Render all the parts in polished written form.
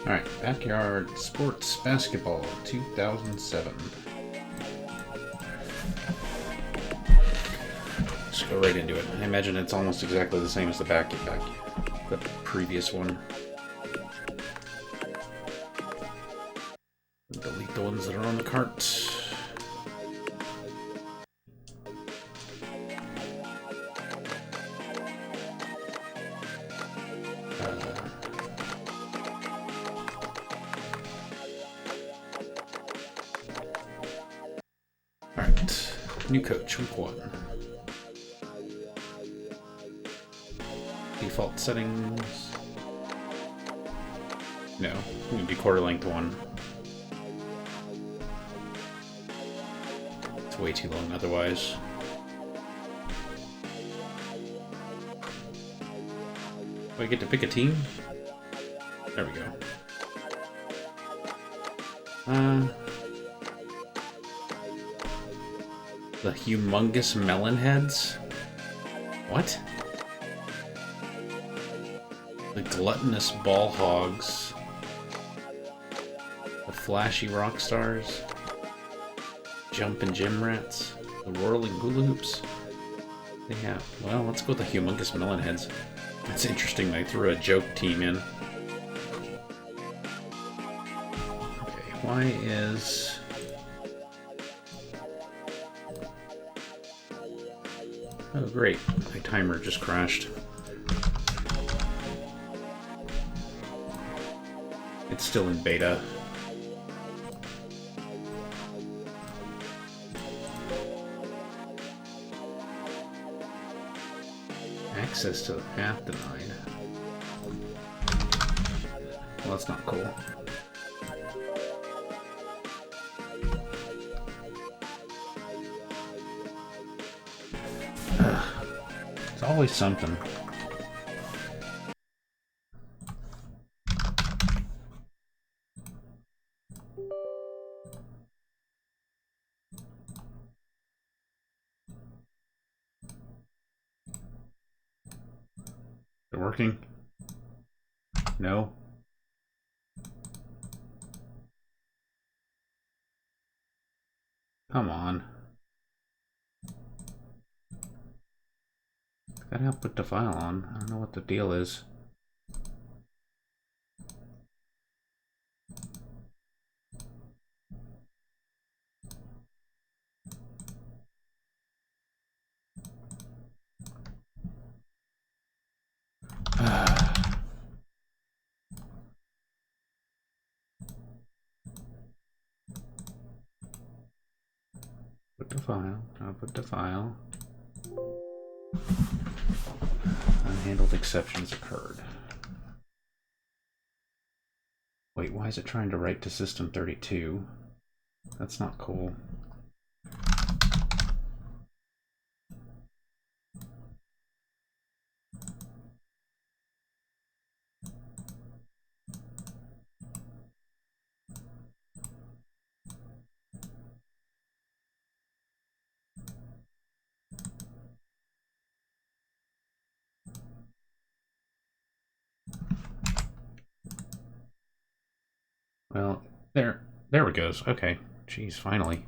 Alright, Backyard Sports Basketball 2007. Just go right into it. I imagine it's almost exactly the same as the the previous one. Delete the ones that are on the cart. Alright, new coach, week 1. Default settings. No, I'm going to do quarter length 1. It's way too long otherwise. Do I get to pick a team? There we go. The humongous melon heads? What? The gluttonous ball hogs. The flashy rock stars. Jumpin' gym rats. The whirling hula hoops. Yeah, well, let's go with the humongous melon heads. That's interesting, they threw a joke team in. Okay, why is... Oh great, my timer just crashed. It's still in beta. Access to the path denied. Well, that's not cool. It's always something. Is it working? No? Come on. Gotta help put the file on. I don't know what the deal is. Put the file. I'll put the file. Unhandled exceptions occurred. Wait, why is it trying to write to system 32? That's not cool. Well, there it goes. Okay. Jeez, finally.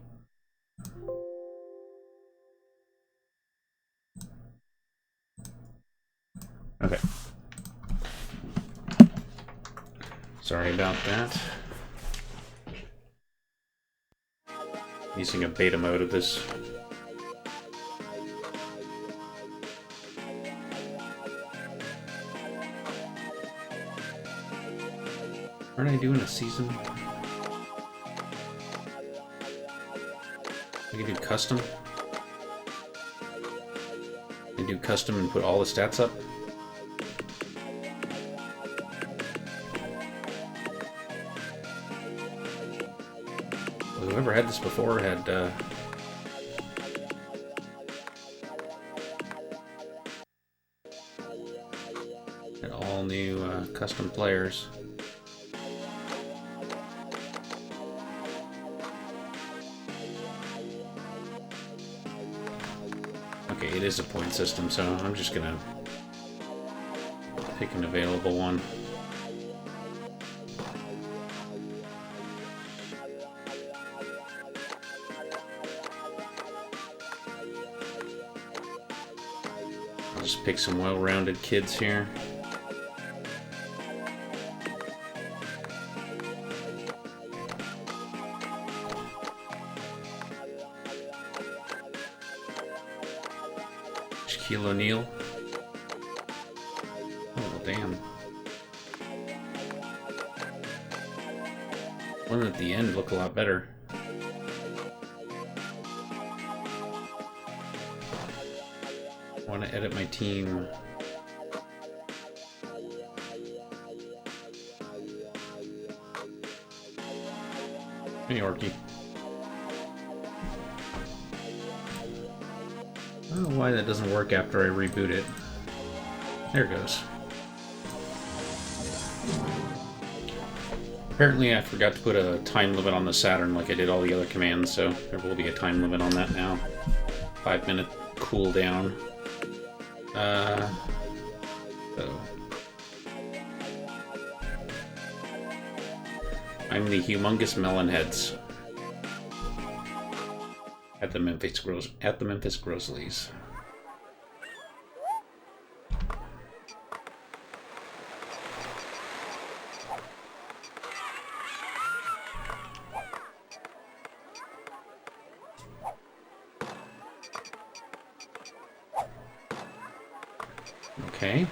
Okay. Sorry about that. Using a beta mode of this. Aren't I doing a season? I can do custom. I can do custom and put all the stats up. Well, whoever had this before had all new custom players. Okay, it is a point system, so I'm just gonna pick an available one. just pick some well-rounded kids here. Shaquille O'Neal. Oh, damn. One at the end look a lot better. I want to edit my team. Hey, Orky. I don't know why that doesn't work after I reboot it. There it goes. Apparently I forgot to put a time limit on the Saturn like I did all the other commands, so there will be a time limit on that now. 5-minute cooldown. So I'm the humongous melon heads at the Memphis Grizzlies. Okay.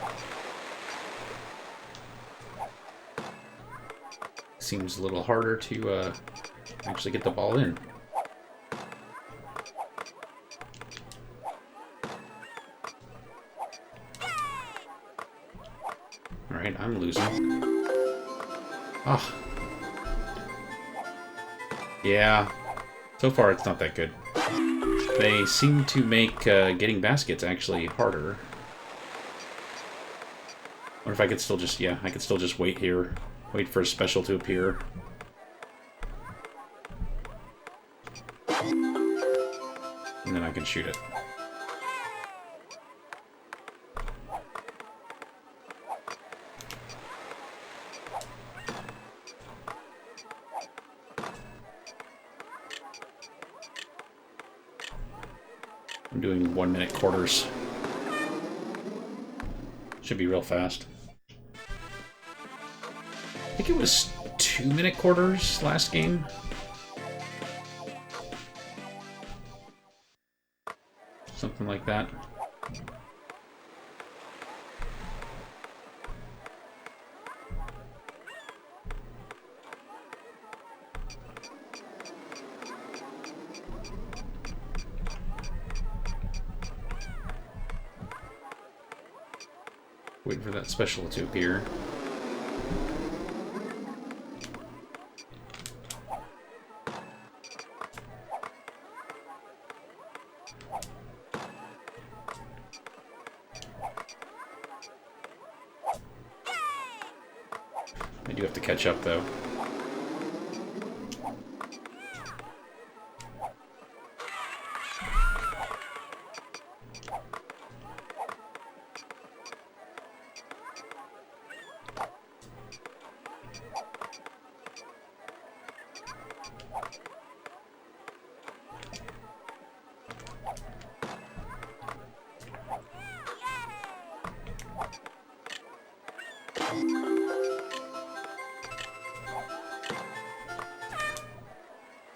Seems a little harder to actually get the ball in. Alright, I'm losing. Ah. Yeah. So far it's not that good. They seem to make getting baskets actually harder. What if I could still just, yeah, I could still just wait here. Wait for a special to appear. And then I can shoot it. I'm doing 1-minute quarters. Should be real fast. I think it was 2-minute quarters last game. Something like that. Waiting for that special to appear. I do have to catch up, though.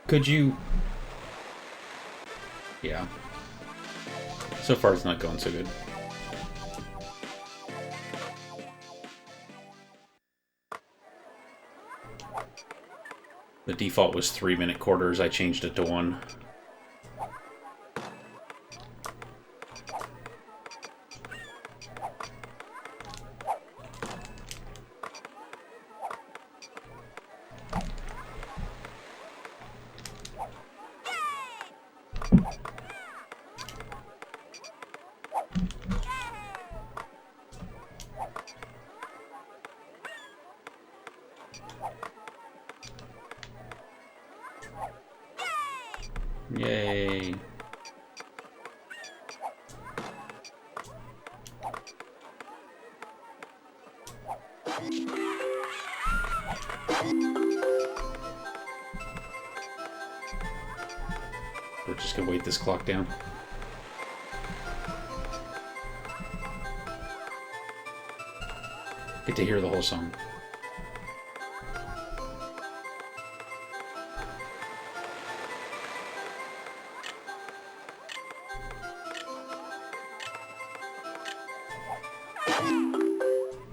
Could you... Yeah. So far it's not going so good. The default was 3-minute quarters. I changed it to 1. Yay. We're just gonna wait this clock down. Get to hear the whole song.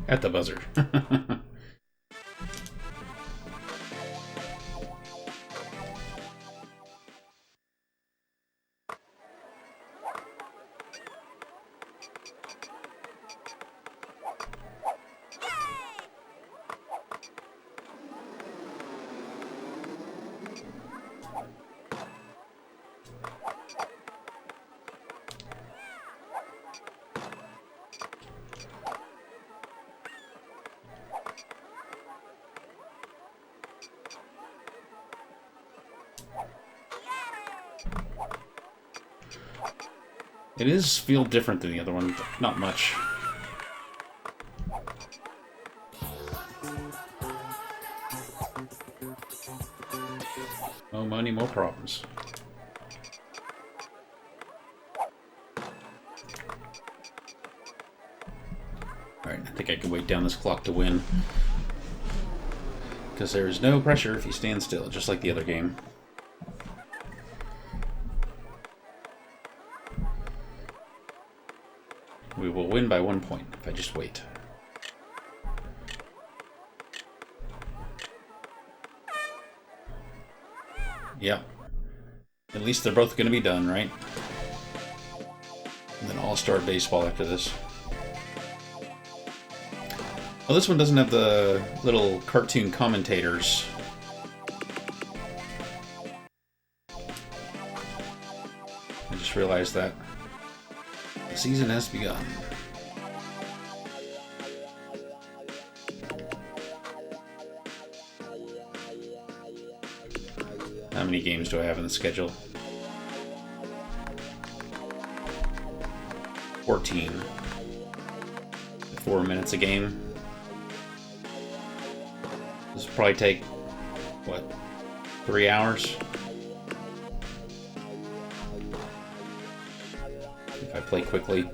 At the buzzer. It is feel different than the other one, but not much. No money, more problems. Alright, I think I can wait down this clock to win. Because there is no pressure if you stand still, just like the other game. We will win by 1 point if I just wait. Yep. At least they're both going to be done, right? And then All-Star Baseball after this. Well, this one doesn't have the little cartoon commentators. I just realized that. The season has begun. How many games do I have in the schedule? 14. 4 minutes a game. This will probably take, what, 3 hours? If I play quickly.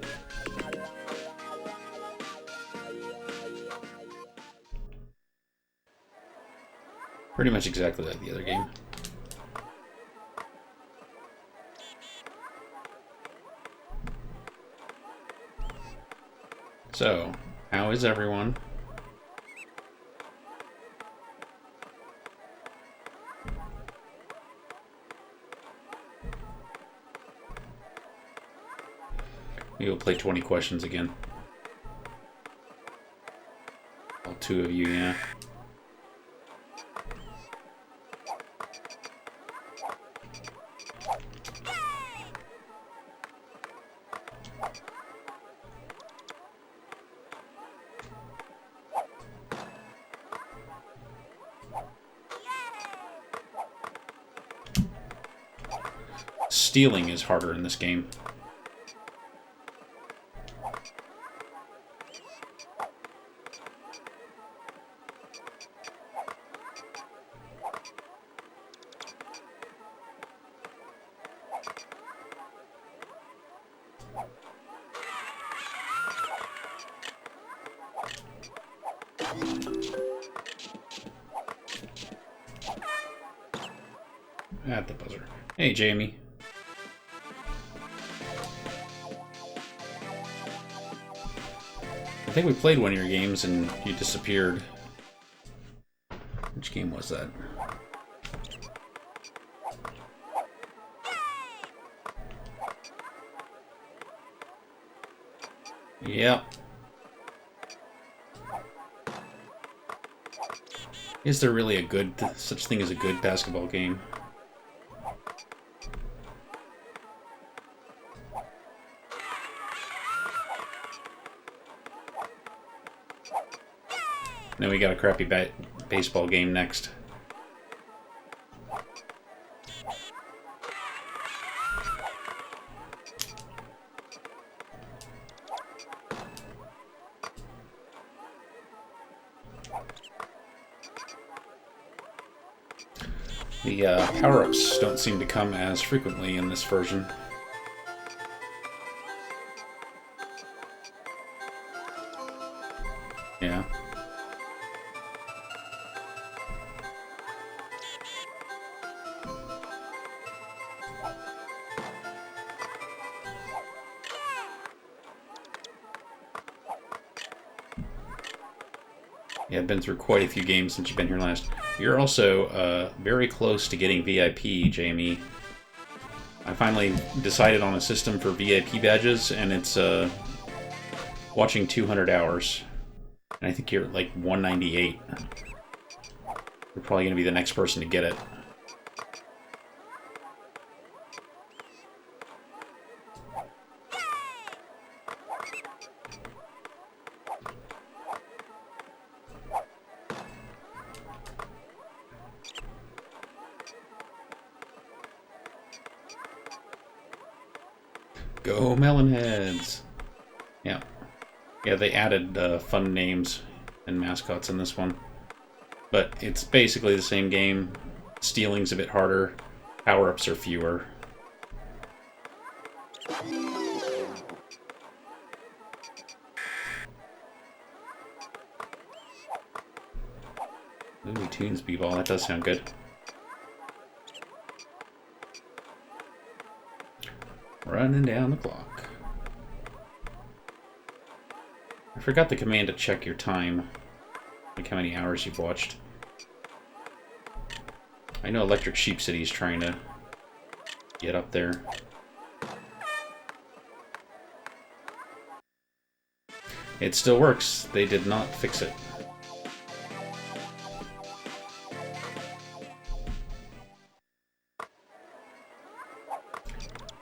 Pretty much exactly like the other game. So, how is everyone? We will play 20 questions again. All 2 of you, yeah. Stealing is harder in this game. At the buzzer. Hey, Jamie. I think we played one of your games and you disappeared. Which game was that? Yep. Is there really a good, such thing as a good basketball game? Then we got a crappy baseball game next. The power-ups don't seem to come as frequently in this version. Yeah. Yeah, I've been through quite a few games since you've been here last. You're also very close to getting VIP, Jamie. I finally decided on a system for VIP badges, and it's watching 200 hours. And I think you're like 198. You're probably going to be the next person to get it. Go Melonheads! Yeah. Yeah, they added fun names and mascots in this one. But it's basically the same game. Stealing's a bit harder. Power-ups are fewer. Looney Tunes B-Ball, that does sound good. Running down the clock. I forgot the command to check your time. Like how many hours you've watched. I know Electric Sheep City's trying to get up there. It still works. They did not fix it.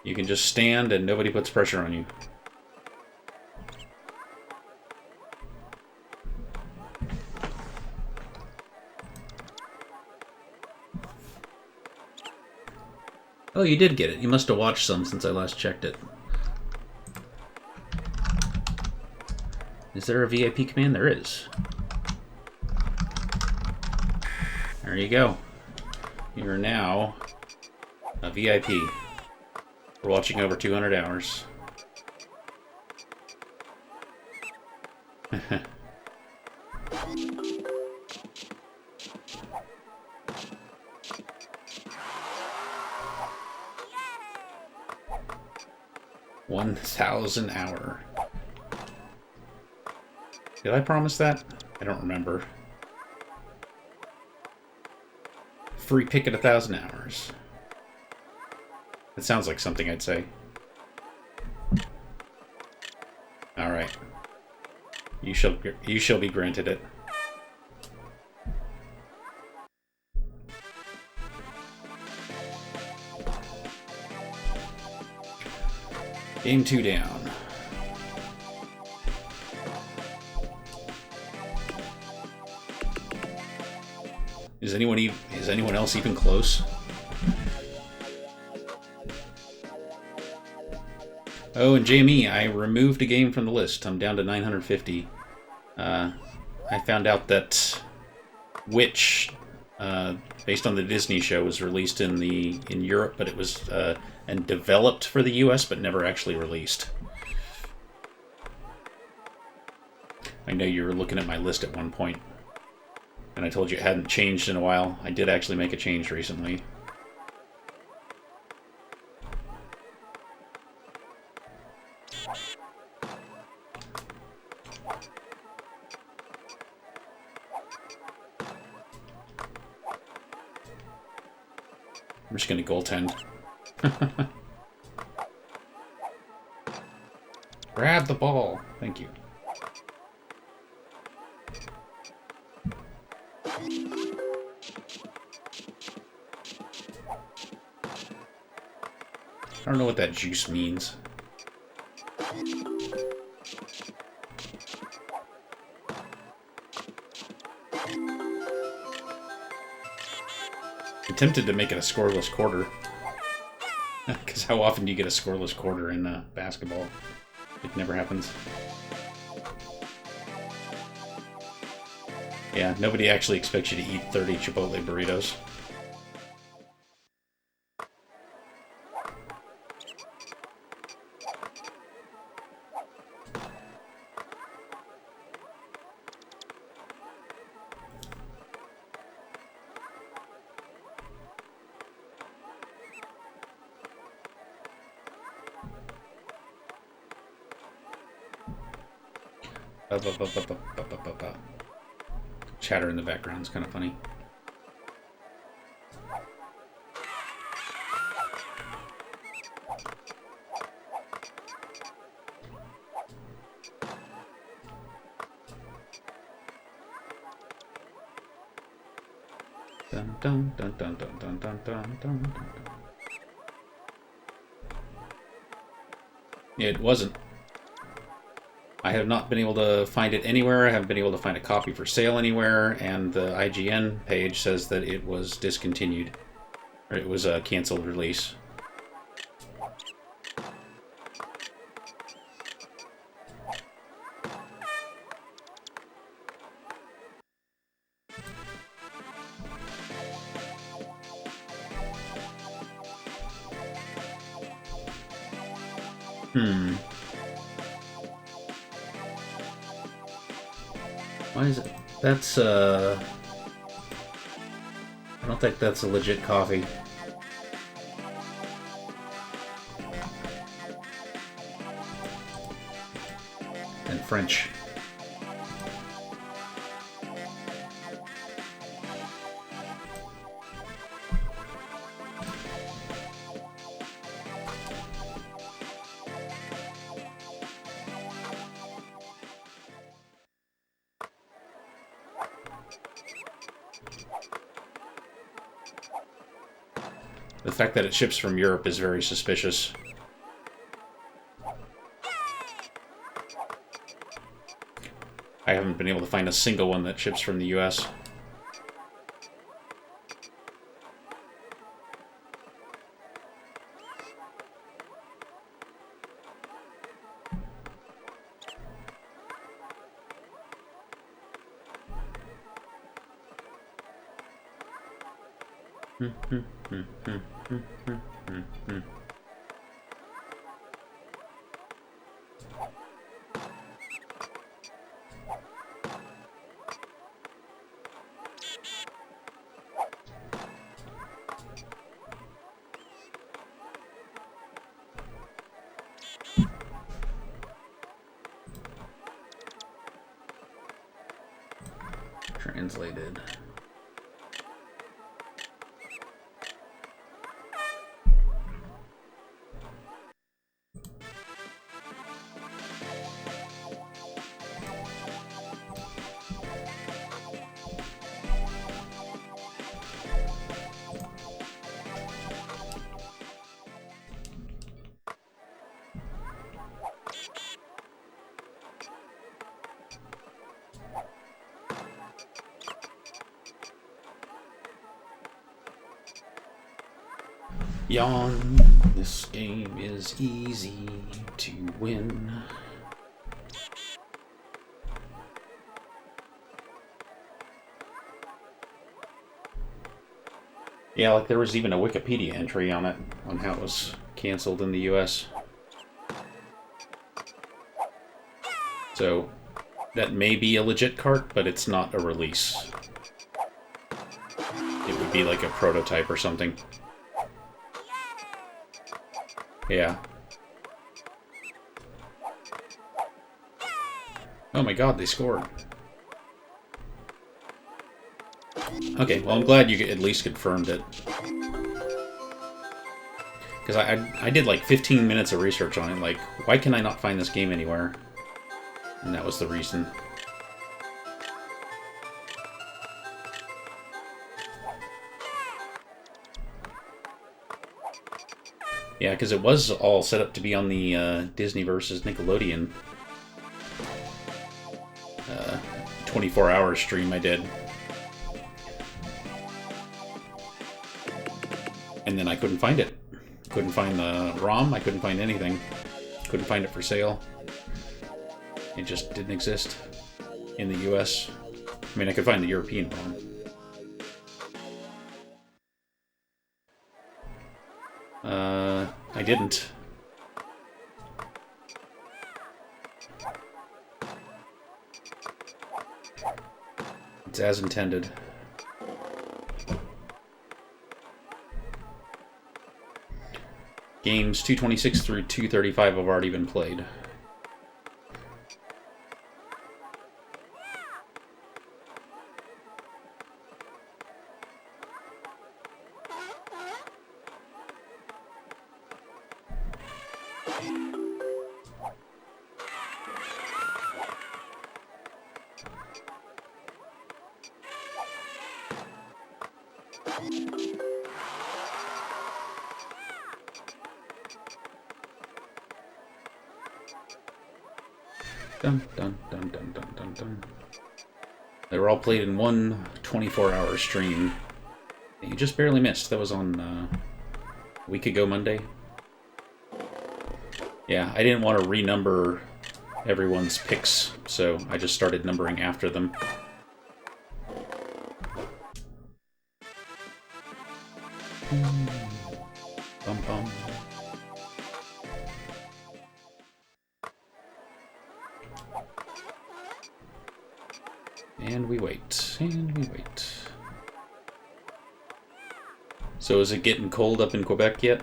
You can just stand and nobody puts pressure on you. Oh, you did get it. You must have watched some since I last checked it. Is there a VIP command? There is. There you go. You're now a VIP. We're watching over 200 hours. 1,000 hour. Did I promise that? I don't remember. Free pick at 1,000 hours. That sounds like something I'd say. All right. You shall be granted it. Game 2 down. Is anyone else even close? Oh, and JME, I removed a game from the list. I'm down to 950. I found out that Witch, based on the Disney show, was released in Europe, but it was and developed for the US, but never actually released. I know you were looking at my list at one point, and I told you it hadn't changed in a while. I did actually make a change recently. I'm just going to goaltend. Grab the ball. Thank you. I don't know what that juice means. I'm tempted to make it a scoreless quarter. Because how often do you get a scoreless quarter in basketball? It never happens. Yeah, nobody actually expects you to eat 30 Chipotle burritos. chatter in the background is kind of funny. Dun, dun, dun, dun, dun, dun, dun, dun, dun, dun. It wasn't. I have not been able to find it anywhere. I haven't been able to find a copy for sale anywhere, and the IGN page says that it was discontinued. Or it was a canceled release. Why is it? That's, I don't think that's a legit coffee. And French. The fact that it ships from Europe is very suspicious. I haven't been able to find a single one that ships from the US. Translated. Yawn. This game is easy to win. Yeah, like there was even a Wikipedia entry on it, on how it was canceled in the US. So, that may be a legit cart, but it's not a release. It would be like a prototype or something. Yeah. Oh my god, they scored. Okay, well I'm glad you at least confirmed it. Because I did like 15 minutes of research on it, like, why can I not find this game anywhere? And that was the reason. Yeah, because it was all set up to be on the Disney versus Nickelodeon 24-hour stream I did. And then I couldn't find it. Couldn't find the ROM, I couldn't find anything. Couldn't find it for sale. It just didn't exist in the US. I mean, I could find the European ROM. I didn't. It's as intended. Games 226 through 235 have already been played. Dun, dun, dun, dun, dun, dun, dun. They were all played in one 24-hour stream. You just barely missed. That was on a week ago Monday. Yeah, I didn't want to renumber everyone's picks, so I just started numbering after them. Bum, bum. And we wait, and we wait. So is it getting cold up in Quebec yet?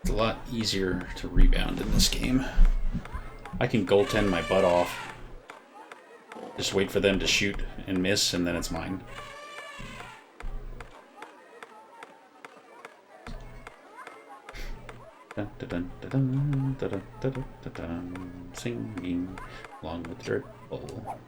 It's a lot easier to rebound in this game. I can goaltend my butt off. Just wait for them to shoot and miss, and then it's mine. Dun, dun, dun, dun, dun, dun, dun, dun, dun, singing along with the dribble.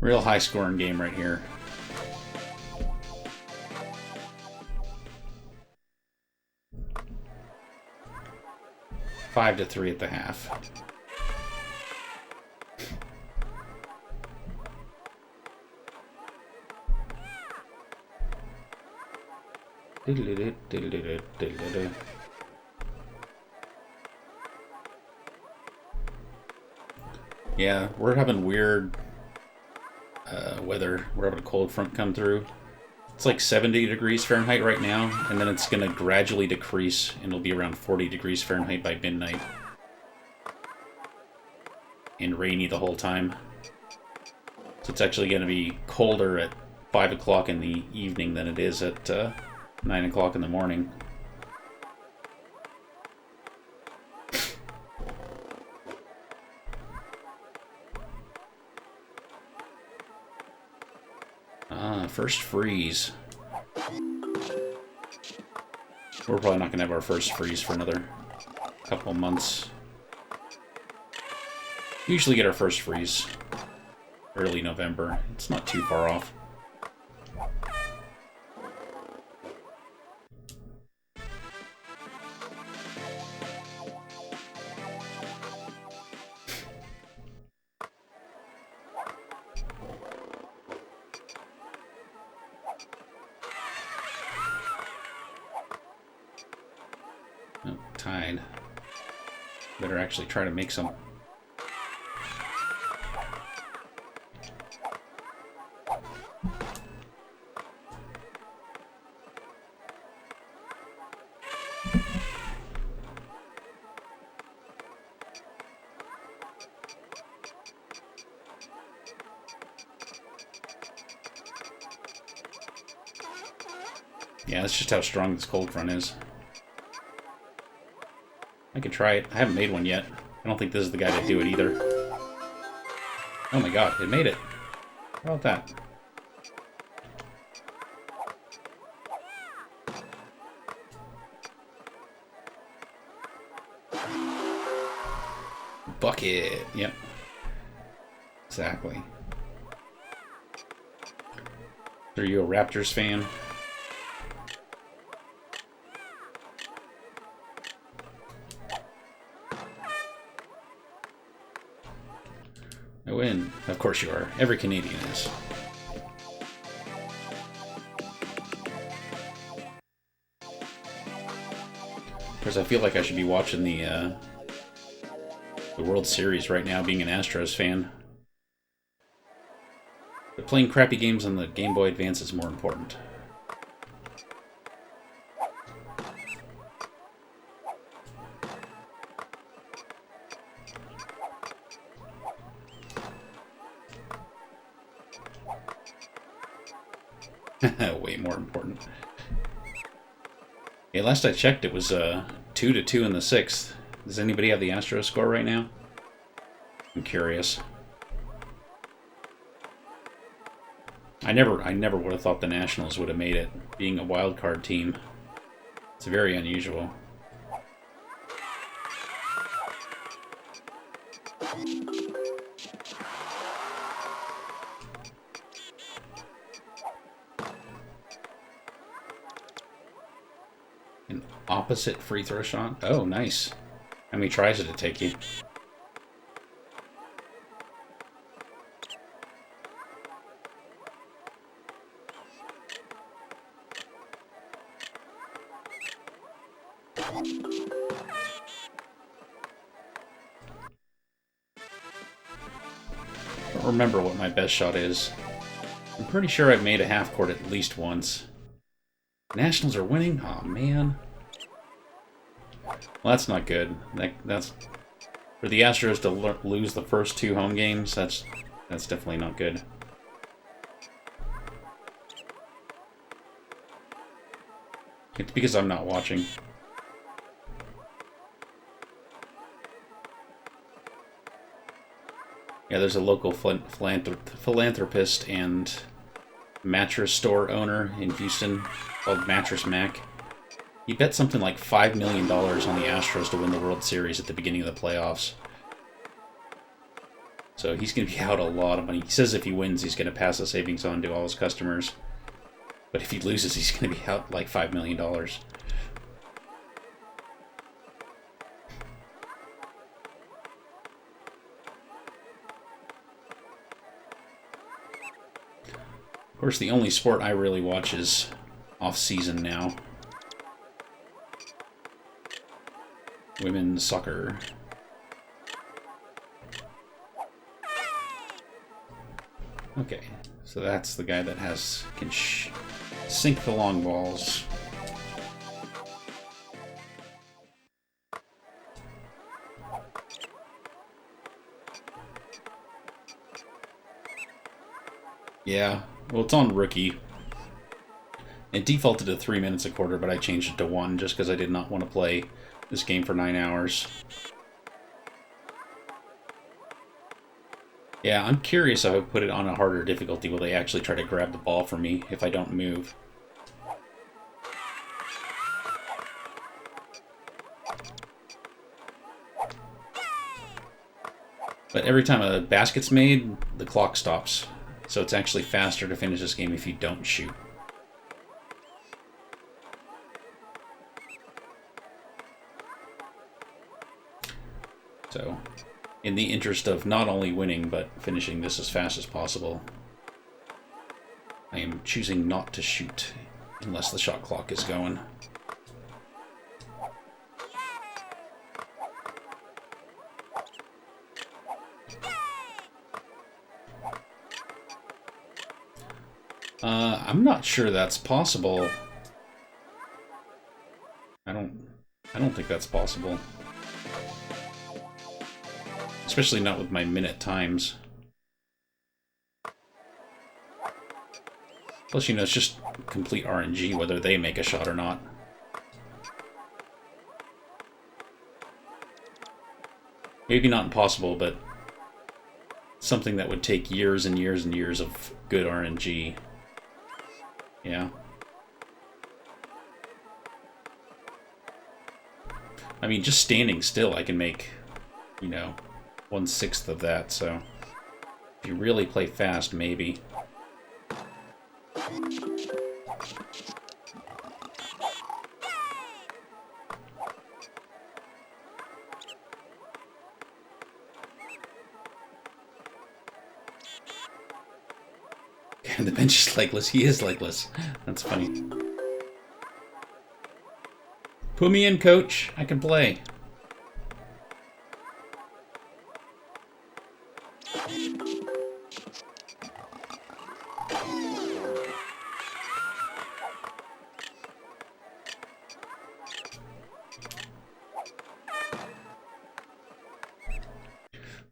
Real high-scoring game right here. Five to 3 at the half. Yeah, we're having weird weather. We're having a cold front come through. It's like 70 degrees Fahrenheit right now, and then it's going to gradually decrease, and it'll be around 40 degrees Fahrenheit by midnight. And rainy the whole time. So it's actually going to be colder at 5 o'clock in the evening than it is at 9 o'clock in the morning. First freeze. We're probably not going to have our first freeze for another couple months. We usually get our first freeze early November. It's not too far off. Tied. Better actually try to make some. Yeah, that's just how strong this cold front is. I could try it. I haven't made one yet. I don't think this is the guy to do it either. Oh my god, it made it. How about that? Bucket. Yep. Exactly. Are you a Raptors fan? I win. Of course you are. Every Canadian is. Because I feel like I should be watching the World Series right now, being an Astros fan. playing crappy games on the Game Boy Advance is more important. Way more important. Yeah, last I checked, it was 2-2 in the 6th. Does anybody have the Astros score right now? I'm curious. I never would have thought the Nationals would have made it, being a wild card team. It's very unusual. An opposite free throw shot? Oh, nice. How many tries did it take you? I don't remember what my best shot is. I'm pretty sure I've made a half court at least once. Nationals are winning? Aw, man. Well, that's not good. That's for the Astros to lose the first 2 home games. That's definitely not good. It's because I'm not watching. Yeah, there's a local philanthropist and mattress store owner in Houston called Mattress Mac. He bet something like $5 million on the Astros to win the World Series at the beginning of the playoffs. So he's going to be out a lot of money. He says if he wins, he's going to pass the savings on to all his customers. But if he loses, he's going to be out like $5 million. Of course, the only sport I really watch is off-season now. Women's soccer. Okay, so that's the guy that can sink the long balls. Yeah, well, it's on rookie. It defaulted to 3 minutes a quarter, but I changed it to 1 just because I did not want to play this game for 9 hours. Yeah, I'm curious if I put it on a harder difficulty, will they actually try to grab the ball from me if I don't move? But every time a basket's made, the clock stops. So it's actually faster to finish this game if you don't shoot. So, in the interest of not only winning, but finishing this as fast as possible, I am choosing not to shoot unless the shot clock is going. I'm not sure that's possible. I don't think that's possible. Especially not with my minute times. Plus, you know, it's just complete RNG whether they make a shot or not. Maybe not impossible, but something that would take years and years and years of good RNG. Yeah. I mean, just standing still, I can make, you know, 1/6 of that, so if you really play fast, maybe. And the bench is legless. He is legless. That's funny. Put me in, coach. I can play.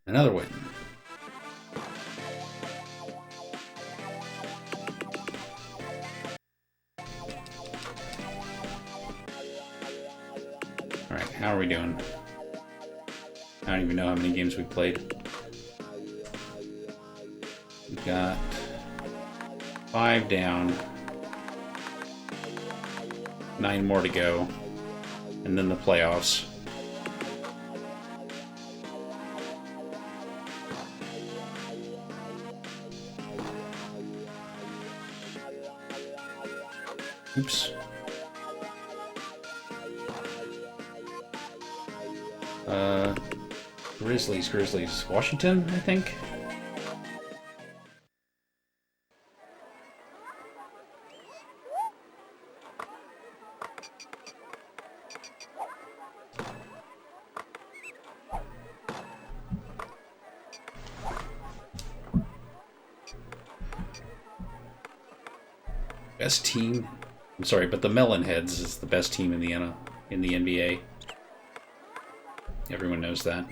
Another win. Alright, how are we doing? I don't even know how many games we played. We got 5 down. 9 more to go. And then the playoffs. Oops. Grizzlies. Washington, I think? Best team? I'm sorry, but the Melonheads is the best team in the NBA. Everyone knows that.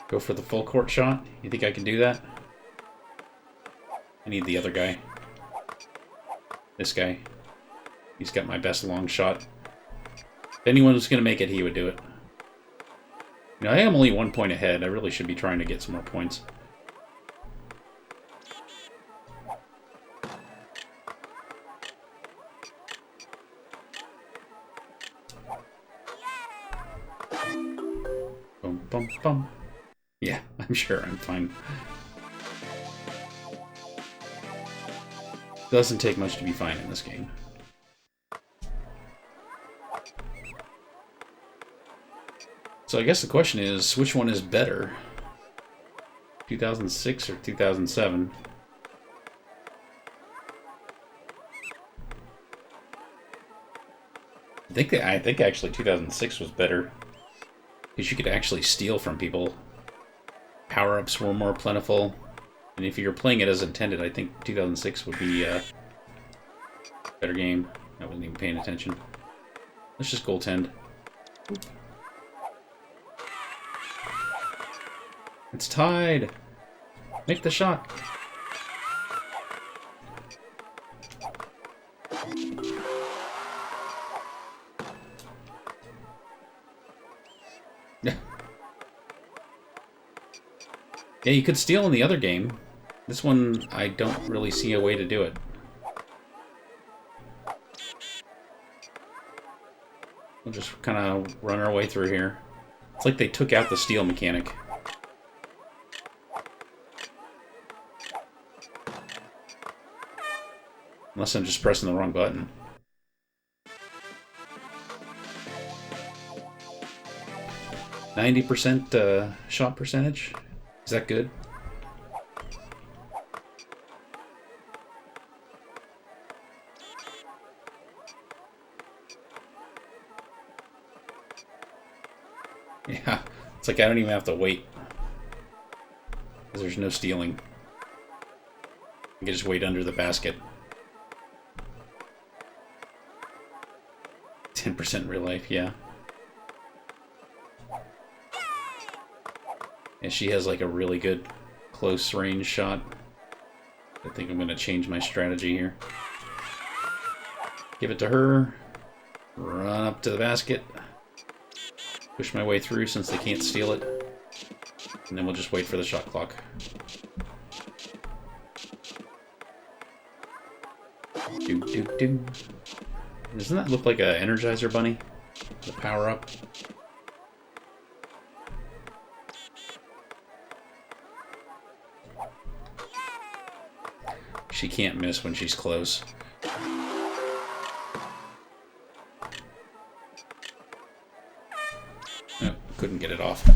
Go for the full court shot? You think I can do that? I need the other guy. This guy. He's got my best long shot. If anyone was going to make it, he would do it. You know, I am only 1 point ahead. I really should be trying to get some more points. Boom, boom, boom. Yeah, I'm sure I'm fine. Doesn't take much to be fine in this game. So I guess the question is, which one is better? 2006 or 2007? I think actually 2006 was better. Because you could actually steal from people. Power-ups were more plentiful. And if you're playing it as intended, I think 2006 would be a better game. I wasn't even paying attention. Let's just goaltend. It's tied! Make the shot! Yeah, you could steal in the other game. This one, I don't really see a way to do it. We'll just kind of run our way through here. It's like they took out the steal mechanic. Unless I'm just pressing the wrong button. %, shot percentage? Is that good? Yeah, it's like I don't even have to wait. Because there's no stealing. I can just wait under the basket. 10% real life, yeah. And she has like a really good close range shot. I think I'm going to change my strategy here. Give it to her. Run up to the basket. Push my way through since they can't steal it. And then we'll just wait for the shot clock. Do, do, do. Doesn't that look like an Energizer Bunny? The power up. She can't miss when she's close. Oh, couldn't get it off.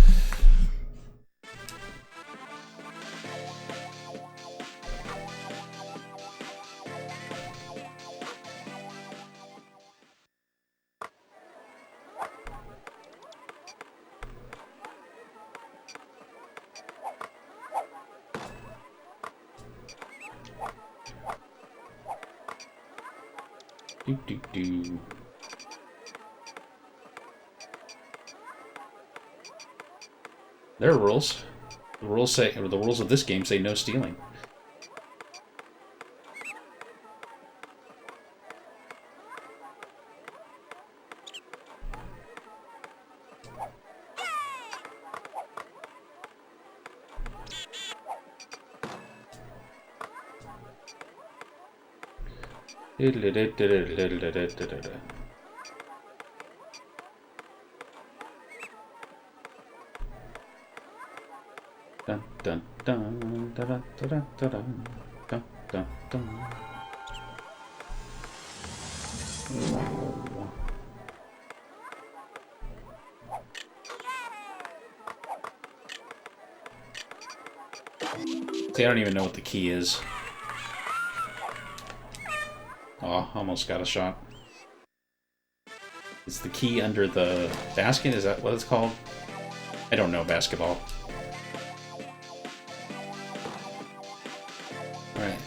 Do, do, do. There are rules. The rules say, or the rules of this game say no stealing. Dun, dun, dun, dun, dun, dun, dun, dun, dun, dun. See, I don't even know what the key is. Oh, almost got a shot. Is the key under the basket? Is that what it's called? I don't know basketball. Alright.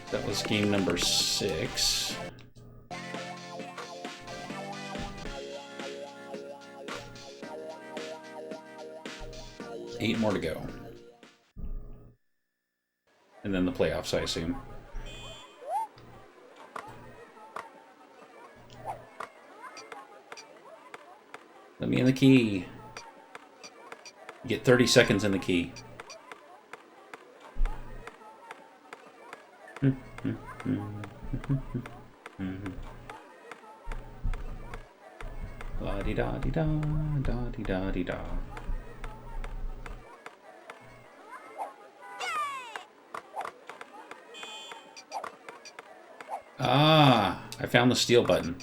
That was game number 6. Eight more to go. And then the playoffs, I assume. Let me in the key. You get 30 seconds in the key. La-di-da-di-da, da-di-da-di-da. Ah, I found the steal button.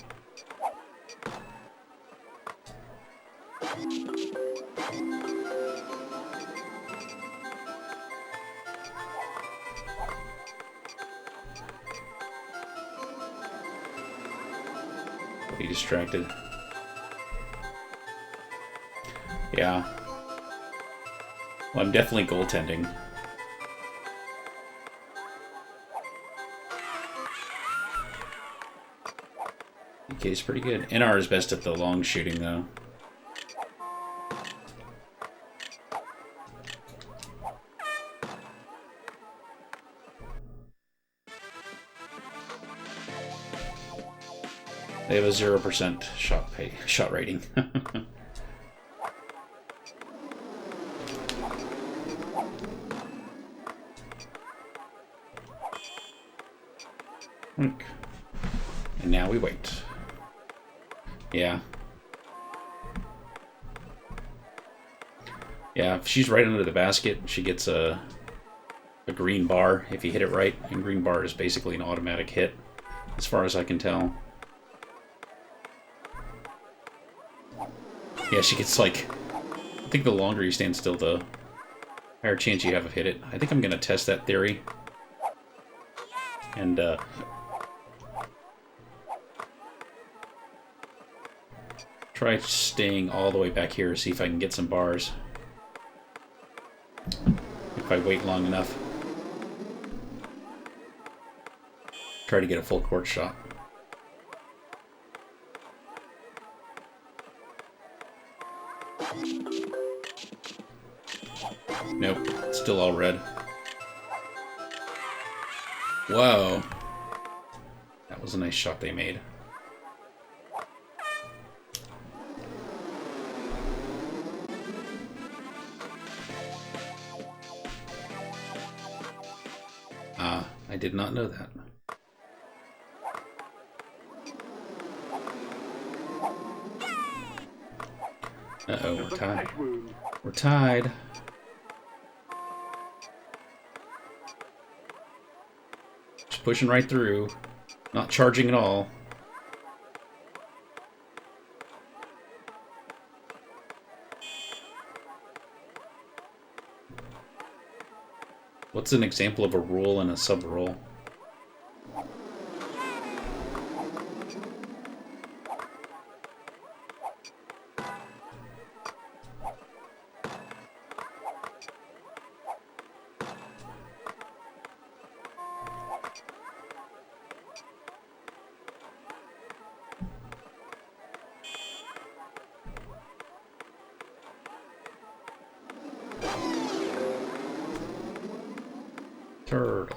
Be distracted. Yeah. Well, I'm definitely goaltending. DK's pretty good. NR is best at the long shooting, though. They have a 0% shot rating. And now we wait. Yeah. Yeah, if she's right under the basket, she gets a green bar if you hit it right. And green bar is basically an automatic hit, as far as I can tell. Yeah, she gets like... I think the longer you stand still, the higher chance you have of hit it. I think I'm going to test that theory. And, try staying all the way back here, see if I can get some bars. If I wait long enough. Try to get a full court shot. Nope, still all red. Whoa. That was a nice shot they made. Ah, I did not know that. Uh-oh, we're tied. We're tied. Just pushing right through. Not charging at all. What's an example of a rule and a sub-rule? Turtle.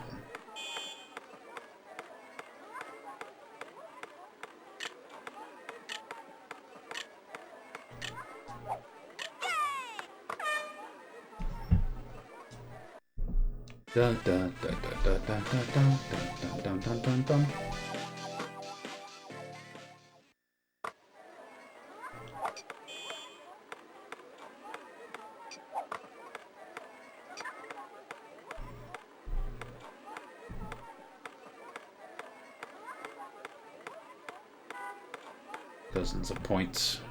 Dun dun dun dun dun dun dun dun dun dun dun dun. Dozens of points.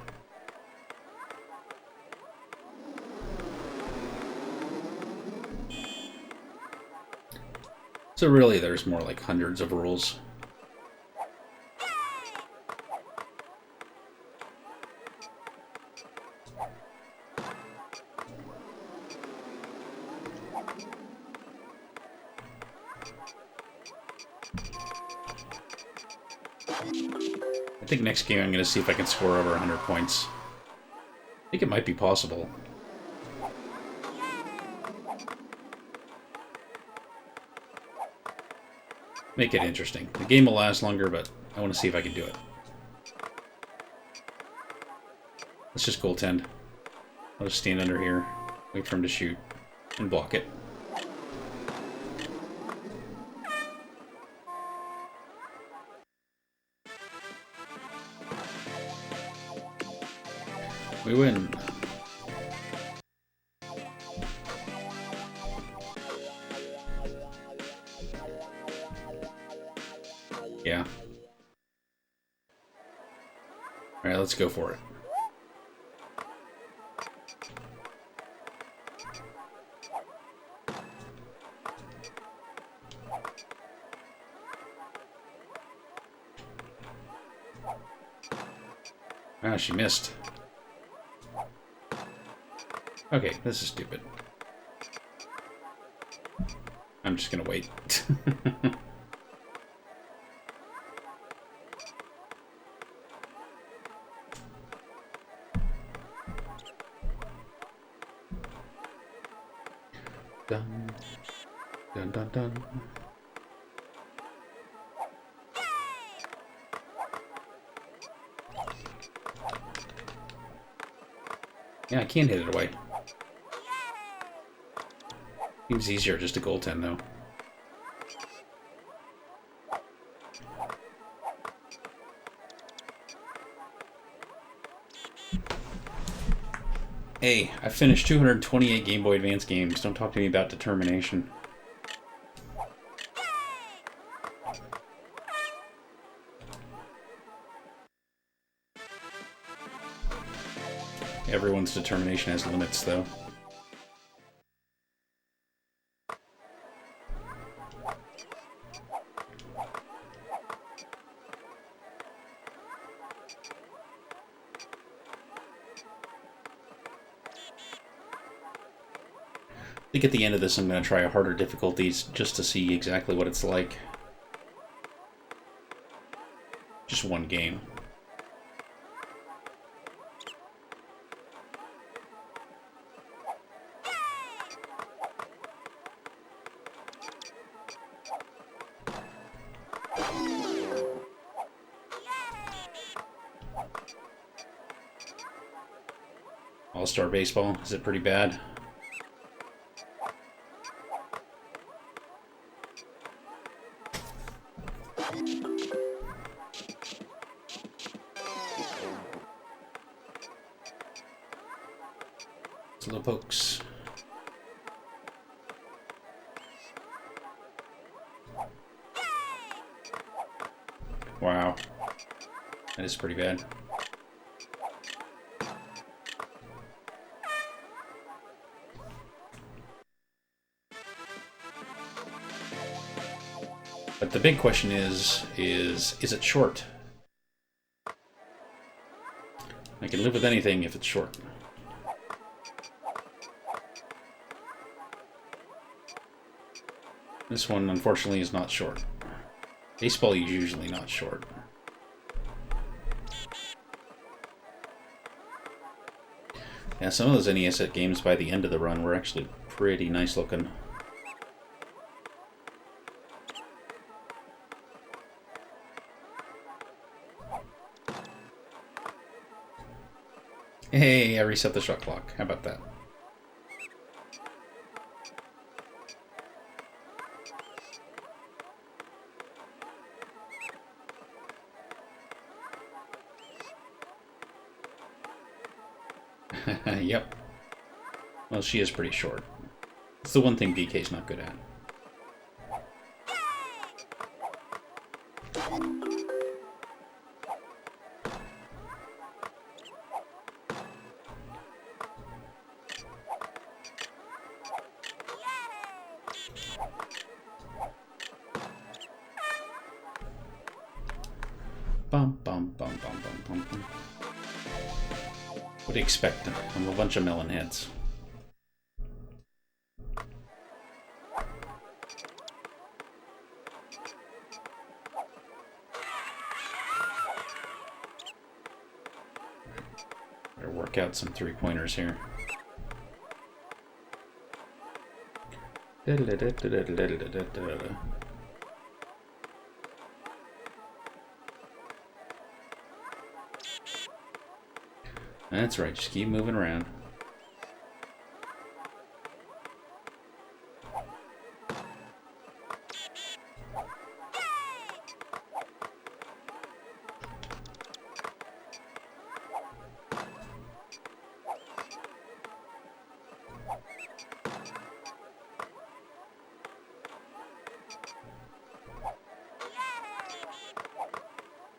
So really, there's more like hundreds of rules. I think next game I'm going to see if I can score over 100 points. I think it might be possible. Make it interesting. The game will last longer, but I want to see if I can do it. Let's just goaltend. I'll just stand under here, wait for him to shoot, and block it. We win. Yeah. Alright, let's go for it. Ah, she missed. Okay, this is stupid. I'm just gonna wait. Dun, dun, dun, dun. Yeah, I can't hit it away. Seems easier just to goaltend, though. Hey, I finished 228 Game Boy Advance games. Don't talk to me about determination. Everyone's determination has limits, though. I think at the end of this I'm going to try harder difficulties just to see exactly what it's like. Just one game. All-Star Baseball, is it pretty bad? Slow pokes. Wow. That is pretty bad. But the big question is it short? I can live with anything if it's short. This one, unfortunately, is not short. Baseball is usually not short. Yeah, some of those NES games by the end of the run were actually pretty nice looking. Hey, I reset the shot clock. How about that? Yep. Well, she is pretty short. It's the one thing DK's not good at. Bum, bum, bum, bum, bum, bum, bum. What do you expect? I'm a bunch of melon heads. Better work out some three-pointers here. That's right, just keep moving around.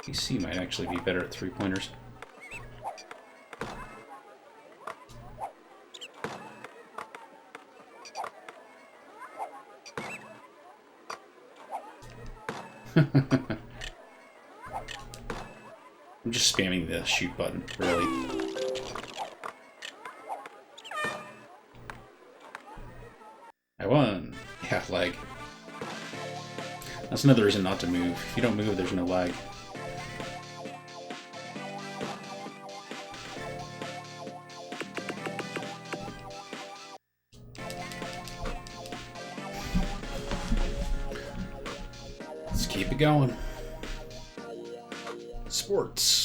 PC might actually be better at three-pointers. I'm just spamming the shoot button, really. I won! Yeah, lag. That's another reason not to move. If you don't move, there's no lag. Let's keep it going. Sports.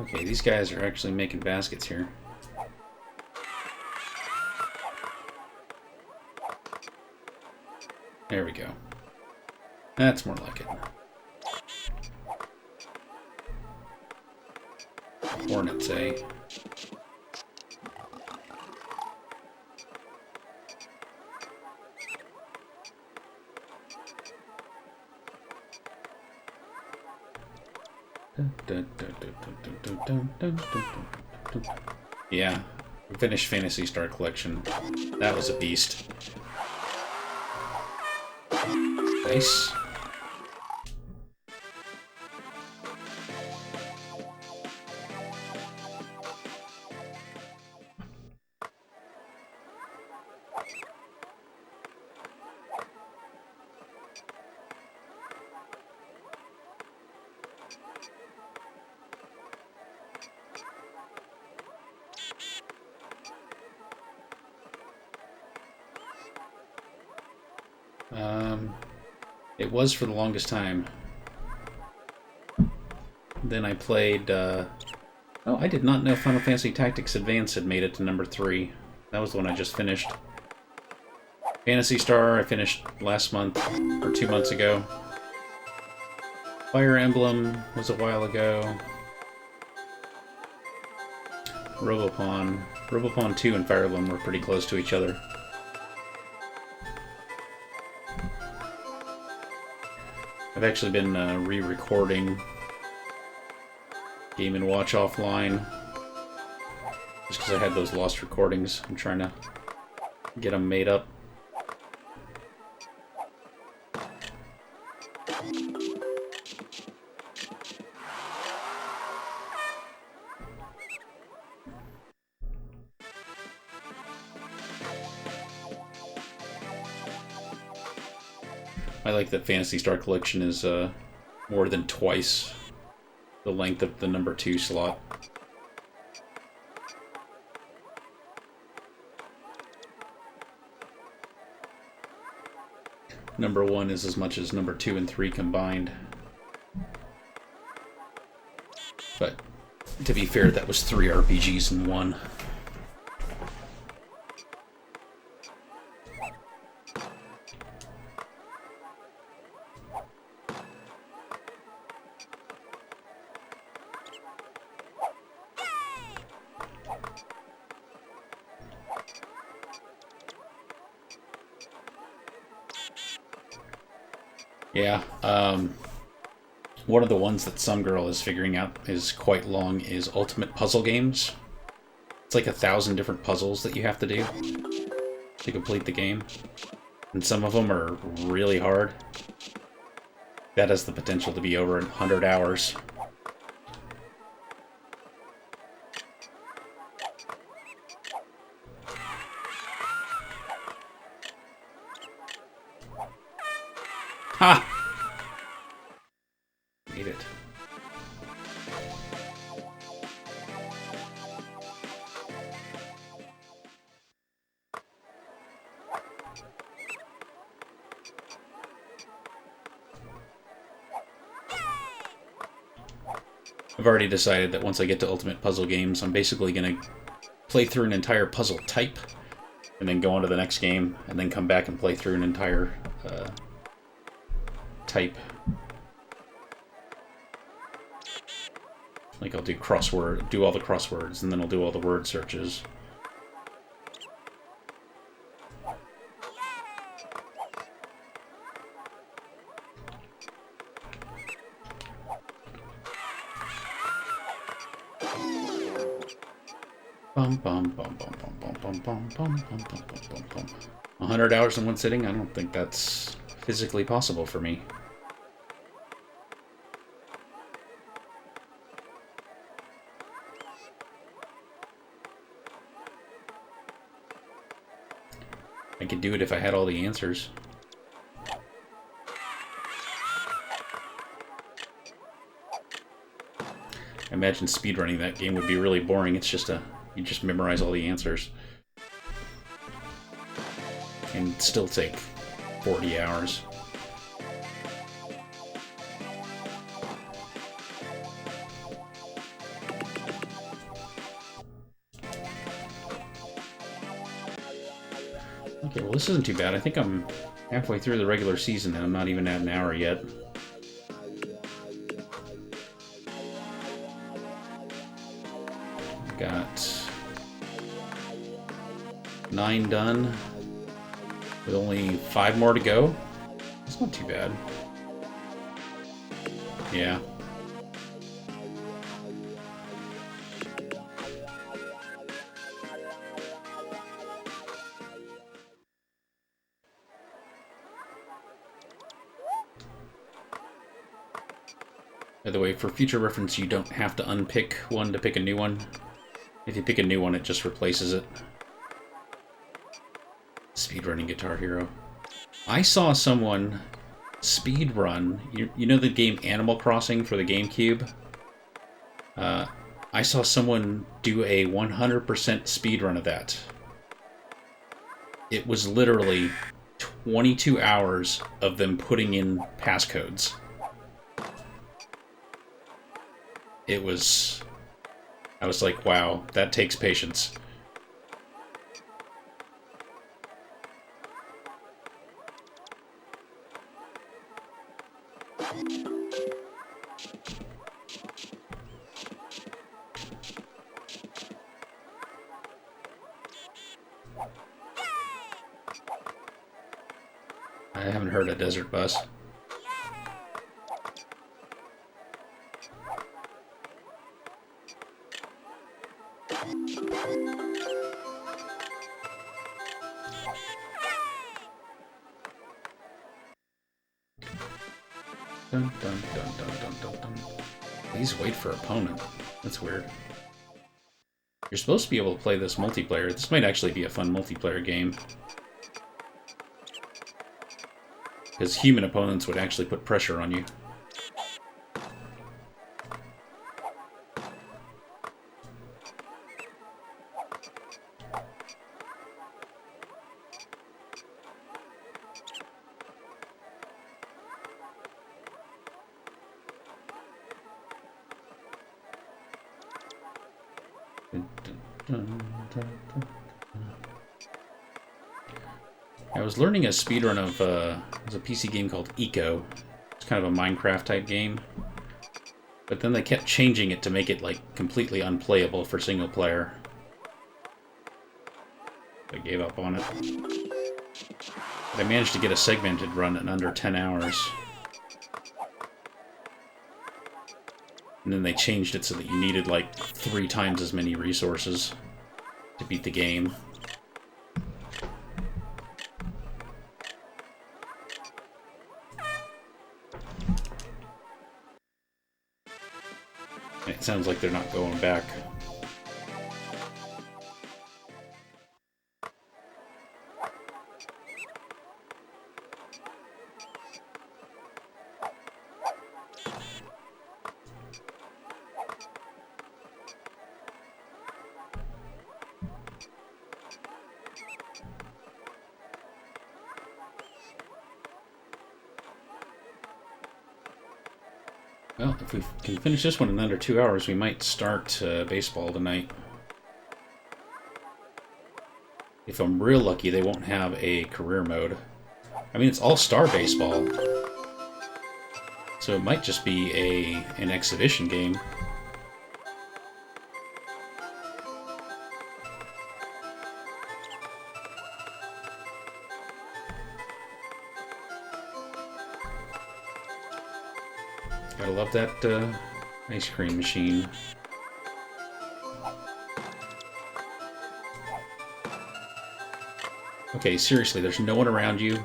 Okay, these guys are actually making baskets here. There we go. That's more like it. Hornets, eh? Yeah, finished Phantasy Star Collection. That was a beast. Nice. It was for the longest time. Then I played, oh, I did not know Final Fantasy Tactics Advance had made it to number 3. That was the one I just finished. Phantasy Star I finished last month, or 2 months ago. Fire Emblem was a while ago. Robopon. Robopon 2 and Fire Emblem were pretty close to each other. I've actually been re-recording Game & Watch offline. Just because I had those lost recordings. I'm trying to get them made up. I like that Phantasy Star Collection is more than twice the length of the number 2 slot. Number 1 is as much as number 2 and 3 combined. But to be fair, that was 3 RPGs in 1. Yeah, one of the ones that some girl is figuring out is quite long is Ultimate Puzzle Games. It's like 1,000 different puzzles that you have to do to complete the game. And some of them are really hard. That has the potential to be over 100 hours. Ha! Made it. I've already decided that once I get to Ultimate Puzzle Games, I'm basically going to play through an entire puzzle type, and then go on to the next game, and then come back and play through an entire type. Like I'll do do all the crosswords, and then I'll do all the word searches. Bum bum bum bum bum bum bum bum bum bum bum bum bum. 100 hours in one sitting? I don't think that's physically possible for me. I could do it if I had all the answers. I imagine speedrunning that game would be really boring. It's just you just memorize all the answers. And still take 40 hours. Okay, well this isn't too bad. I think I'm halfway through the regular season and I'm not even at an hour yet. Got 9 done, with only 5 more to go. That's not too bad. Yeah. By the way, for future reference, you don't have to unpick one to pick a new one. If you pick a new one, it just replaces it. Speedrunning Guitar Hero. I saw someone speedrun. You know the game Animal Crossing for the GameCube? I saw someone do a 100% speedrun of that. It was literally 22 hours of them putting in passcodes. It was... I was like, wow, that takes patience. I haven't heard a desert bus. Dun, dun, dun, dun, dun, dun, dun. Please wait for opponent. That's weird. You're supposed to be able to play this multiplayer. This might actually be a fun multiplayer game. Because human opponents would actually put pressure on you. I was learning a speedrun of there's a PC game called Eco. It's kind of a Minecraft type game. But then they kept changing it to make it like completely unplayable for single player. I gave up on it. But I managed to get a segmented run in under 10 hours. And then they changed it so that you needed like 3 times as many resources to beat the game. It sounds like they're not going back. Well, if we can finish this one in under 2 hours, we might start baseball tonight. If I'm real lucky, they won't have a career mode. I mean, it's all-star baseball. So it might just be an exhibition game. Gotta love that ice cream machine. Okay, seriously, there's no one around you.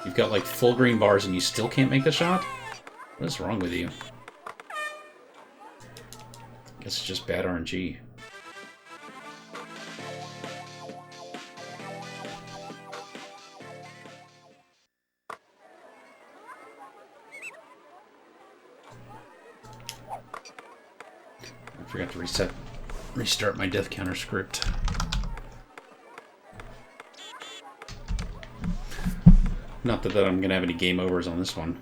You've got like full green bars and you still can't make the shot? What is wrong with you? I guess it's just bad RNG. I forgot to restart my death counter script. Not that I'm going to have any game overs on this one.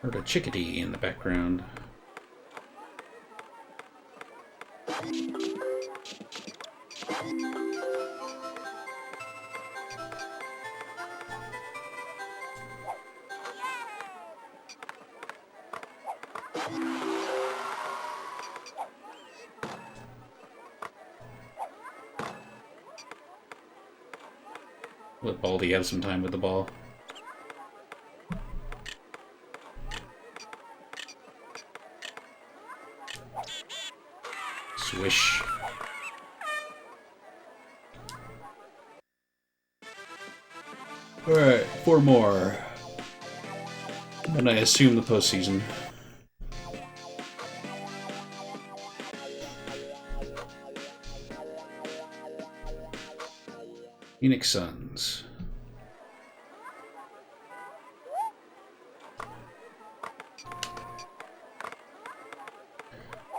Heard a chickadee in the background. Let Baldy have some time with the ball. Swish. Alright, 4 more. And I assume the postseason. Phoenix Suns.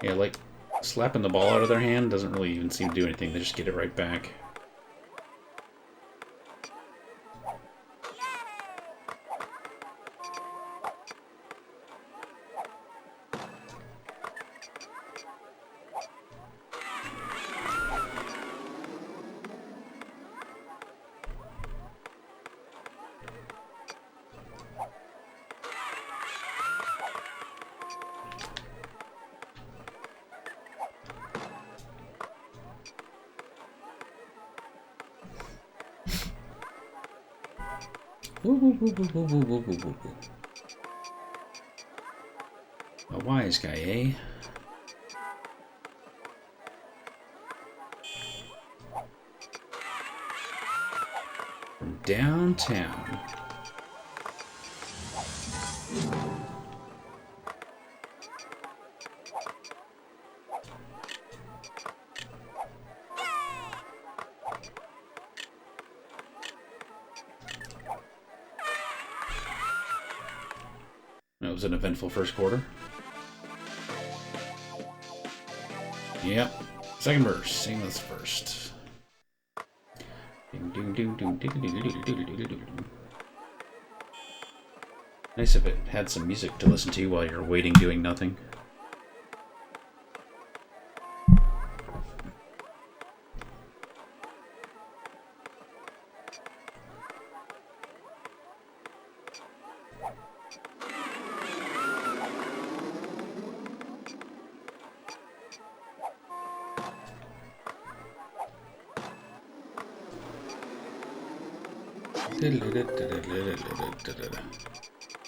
Yeah, like, slapping the ball out of their hand doesn't really even seem to do anything. They just get it right back. A wise guy, eh? downtown. That was an eventful first quarter. Yep. Second verse, same as first. Nice if it had some music to listen to while you're waiting doing nothing.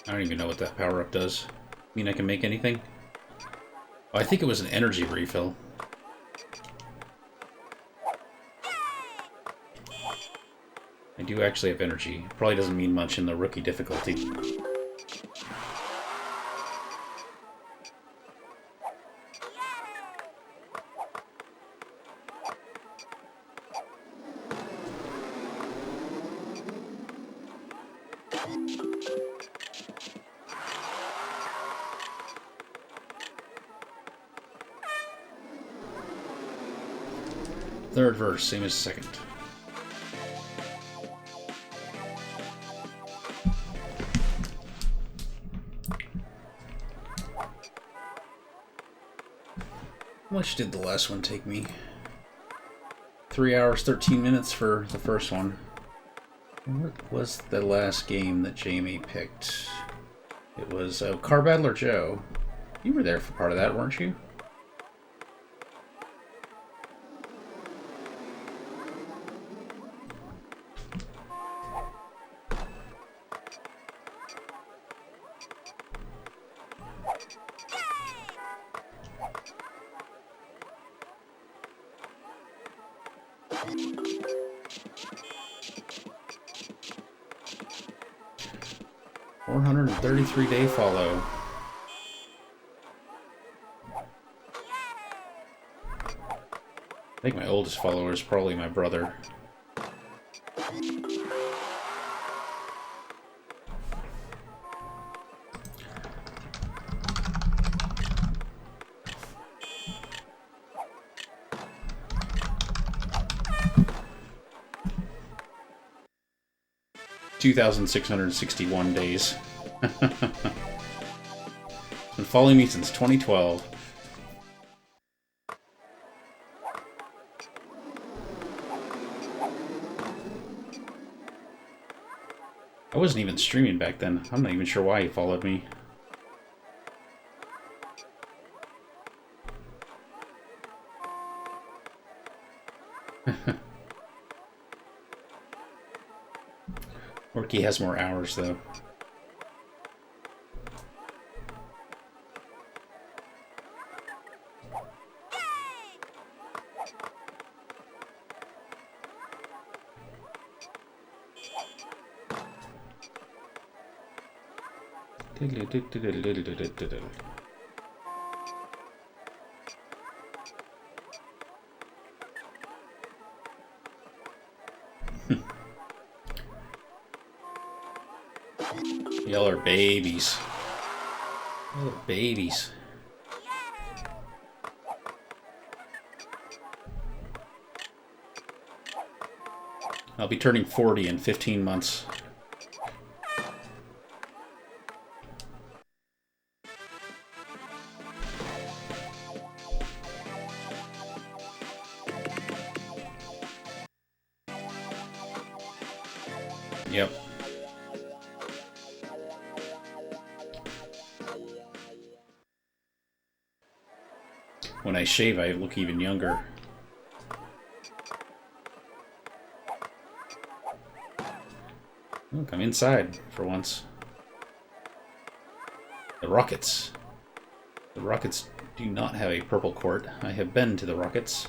I don't even know what that power-up does. Mean I can make anything? Oh, I think it was an energy refill. I do actually have energy. Probably doesn't mean much in the rookie difficulty. Third verse, same as second. How much did the last one take me? 3 hours, 13 minutes for the first one. What was the last game that Jamie picked? It was Car Battler Joe. You were there for part of that, weren't you? Day follow. I think my oldest follower is probably my brother. $2,661 days. Been following me since 2012. I wasn't even streaming back then. I'm not even sure why he followed me. Orky has more hours though. Y'all are babies. Y'all are babies. I'll be turning 40 in 15 months. Yep. When I shave, I look even younger. Look, I'm inside for once. The Rockets. The Rockets do not have a purple court. I have been to the Rockets.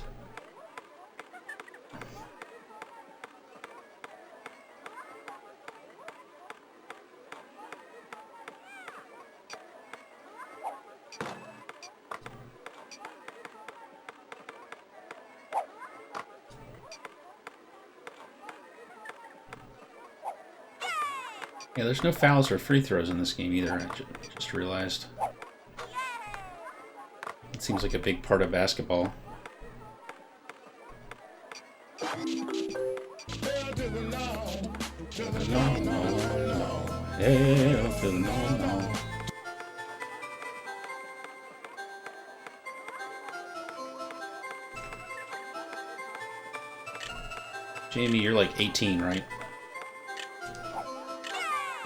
Yeah, there's no fouls or free throws in this game either, I just realized. It seems like a big part of basketball. Jamie, you're like 18, right?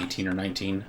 18 or 19?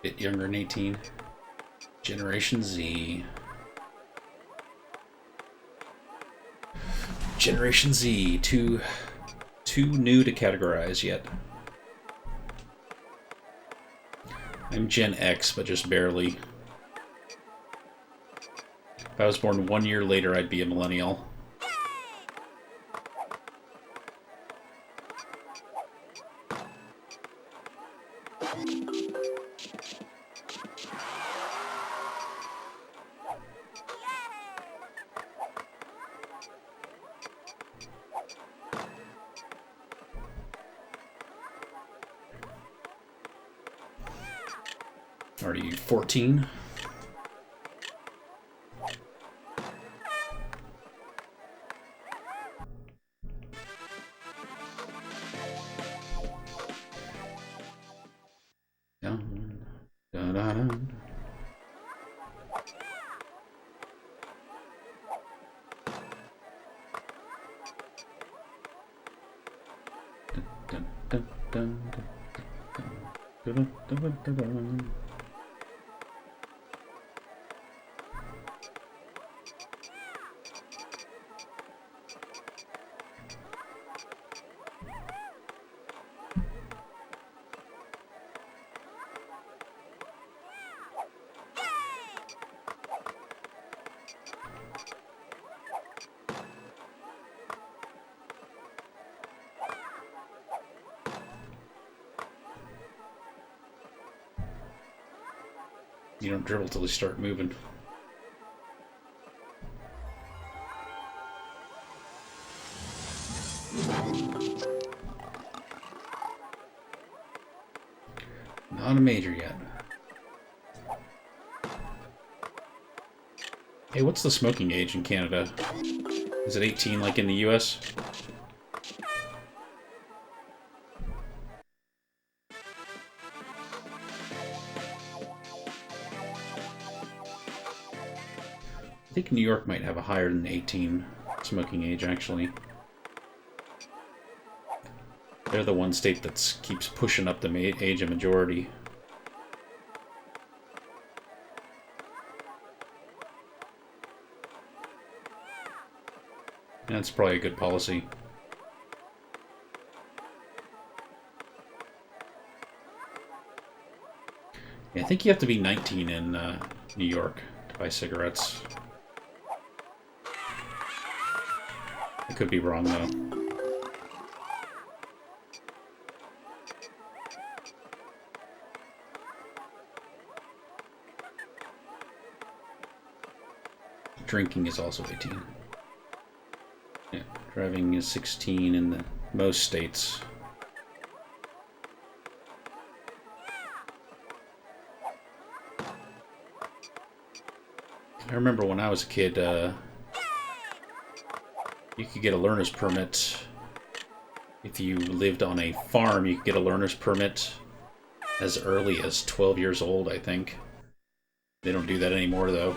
Bit younger than 18. Generation Z. Generation Z. Too new to categorize yet. I'm Gen X, but just barely. If I was born 1 year later, I'd be a millennial. Are you 14? Dun, dun, dun, dun. Dun, dun, dun, dun, dun, dun, dun. You don't dribble till you start moving. Not a major yet. Hey, what's the smoking age in Canada? Is it 18 like in the US? I think New York might have a higher than 18 smoking age, actually. They're the one state that keeps pushing up the age of majority. That's probably a good policy. Yeah, I think you have to be 19 in New York to buy cigarettes. I could be wrong, though. Drinking is also 18. Yeah, driving is 16 in most states. I remember when I was a kid, you could get a learner's permit. If you lived on a farm, you could get a learner's permit as early as 12 years old, I think. They don't do that anymore, though.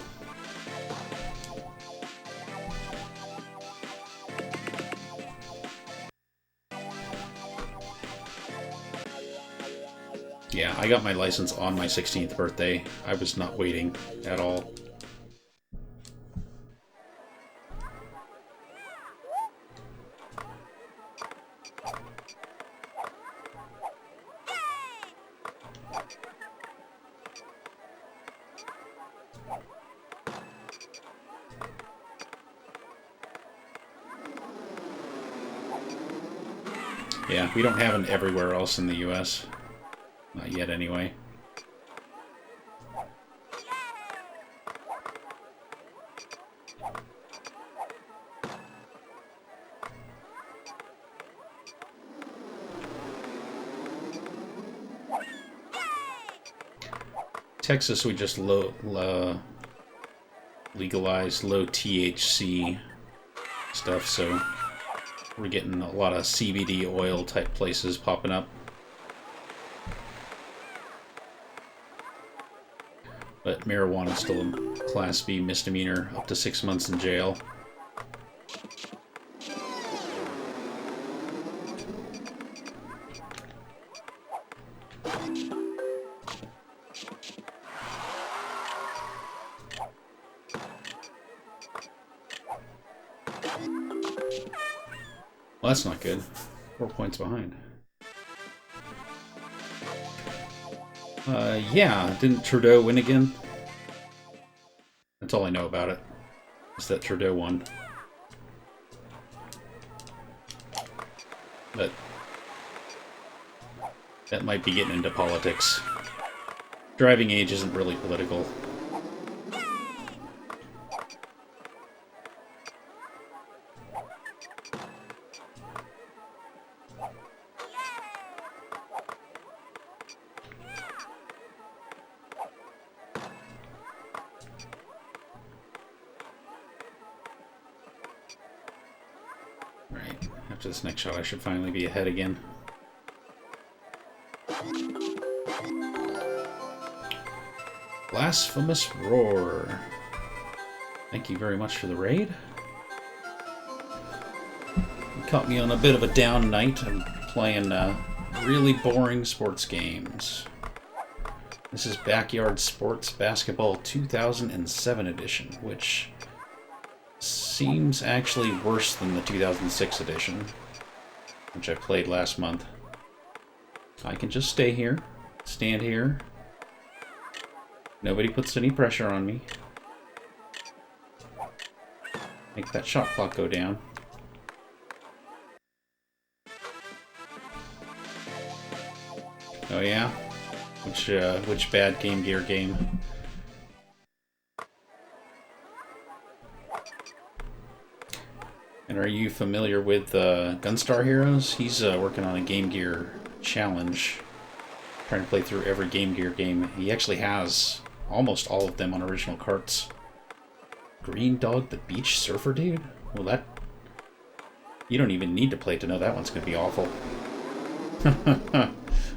Yeah, I got my license on my 16th birthday. I was not waiting at all. Yeah, we don't have it everywhere else in the US. Not yet, anyway. Texas, we just legalized low THC stuff, so we're getting a lot of CBD oil type places popping up. But marijuana is still a Class B misdemeanor, up to 6 months in jail. Well, that's not good. 4 points behind. Yeah, didn't Trudeau win again? That's all I know about it, is that Trudeau won. But that might be getting into politics. Driving age isn't really political. Right, after this next shot I should finally be ahead again. Blasphemous Roar. Thank you very much for the raid. You caught me on a bit of a down night. I'm playing really boring sports games. This is Backyard Sports Basketball 2007 edition, which seems actually worse than the 2006 edition, which I played last month. I can just stay here, stand here. Nobody puts any pressure on me. Make that shot clock go down. Oh yeah? Which bad Game Gear game? And are you familiar with Gunstar Heroes? He's working on a Game Gear challenge, trying to play through every Game Gear game. He actually has almost all of them on original carts. Green Dog the Beach Surfer Dude? Well, that... You don't even need to play it to know that one's going to be awful.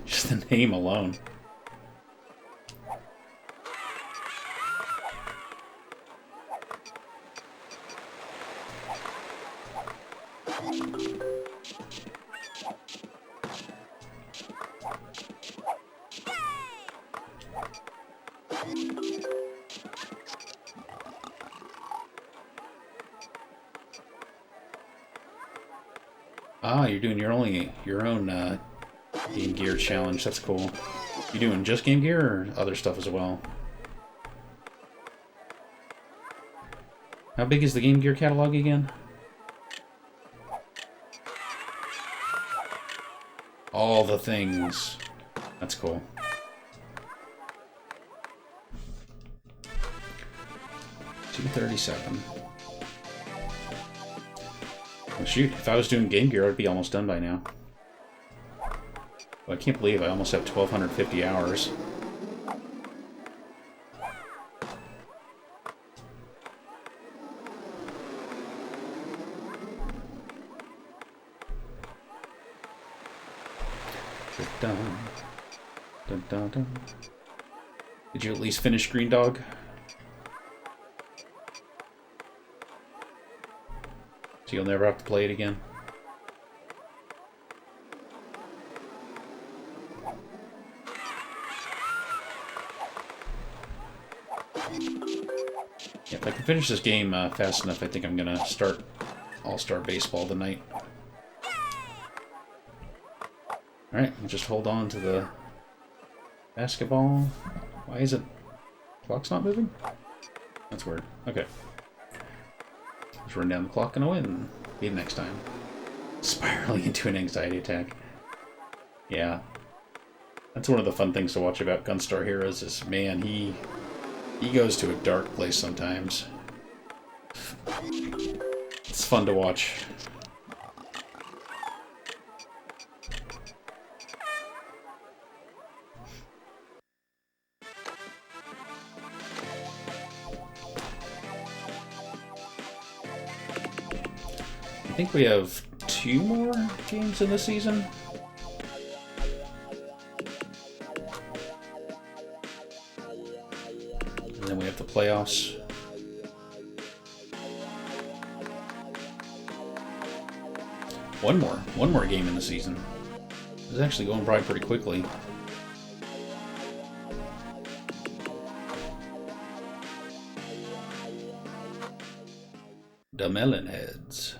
Just the name alone. Ah, you're doing your own Game Gear challenge. That's cool. You doing just Game Gear or other stuff as well? How big is the Game Gear catalog again? All the things. That's cool. $237. Well, shoot, if I was doing Game Gear, I'd be almost done by now. Well, I can't believe I almost have 1,250 hours. Dun, dun, dun, dun. Did you at least finish Green Dog? So you'll never have to play it again? Yeah, if I can finish this game fast enough, I think I'm gonna start All-Star Baseball tonight. Alright, just hold on to the basketball. Why is it... Clock's not moving? That's weird. Okay. Let's run down the clock and a win. Be the next time. Spiraling into an anxiety attack. Yeah. That's one of the fun things to watch about Gunstar Heroes is, man, he goes to a dark place sometimes. It's fun to watch. I think we have 2 more games in the season. And then we have the playoffs. One more game in the season. This is actually going probably pretty quickly. The Melon Heads.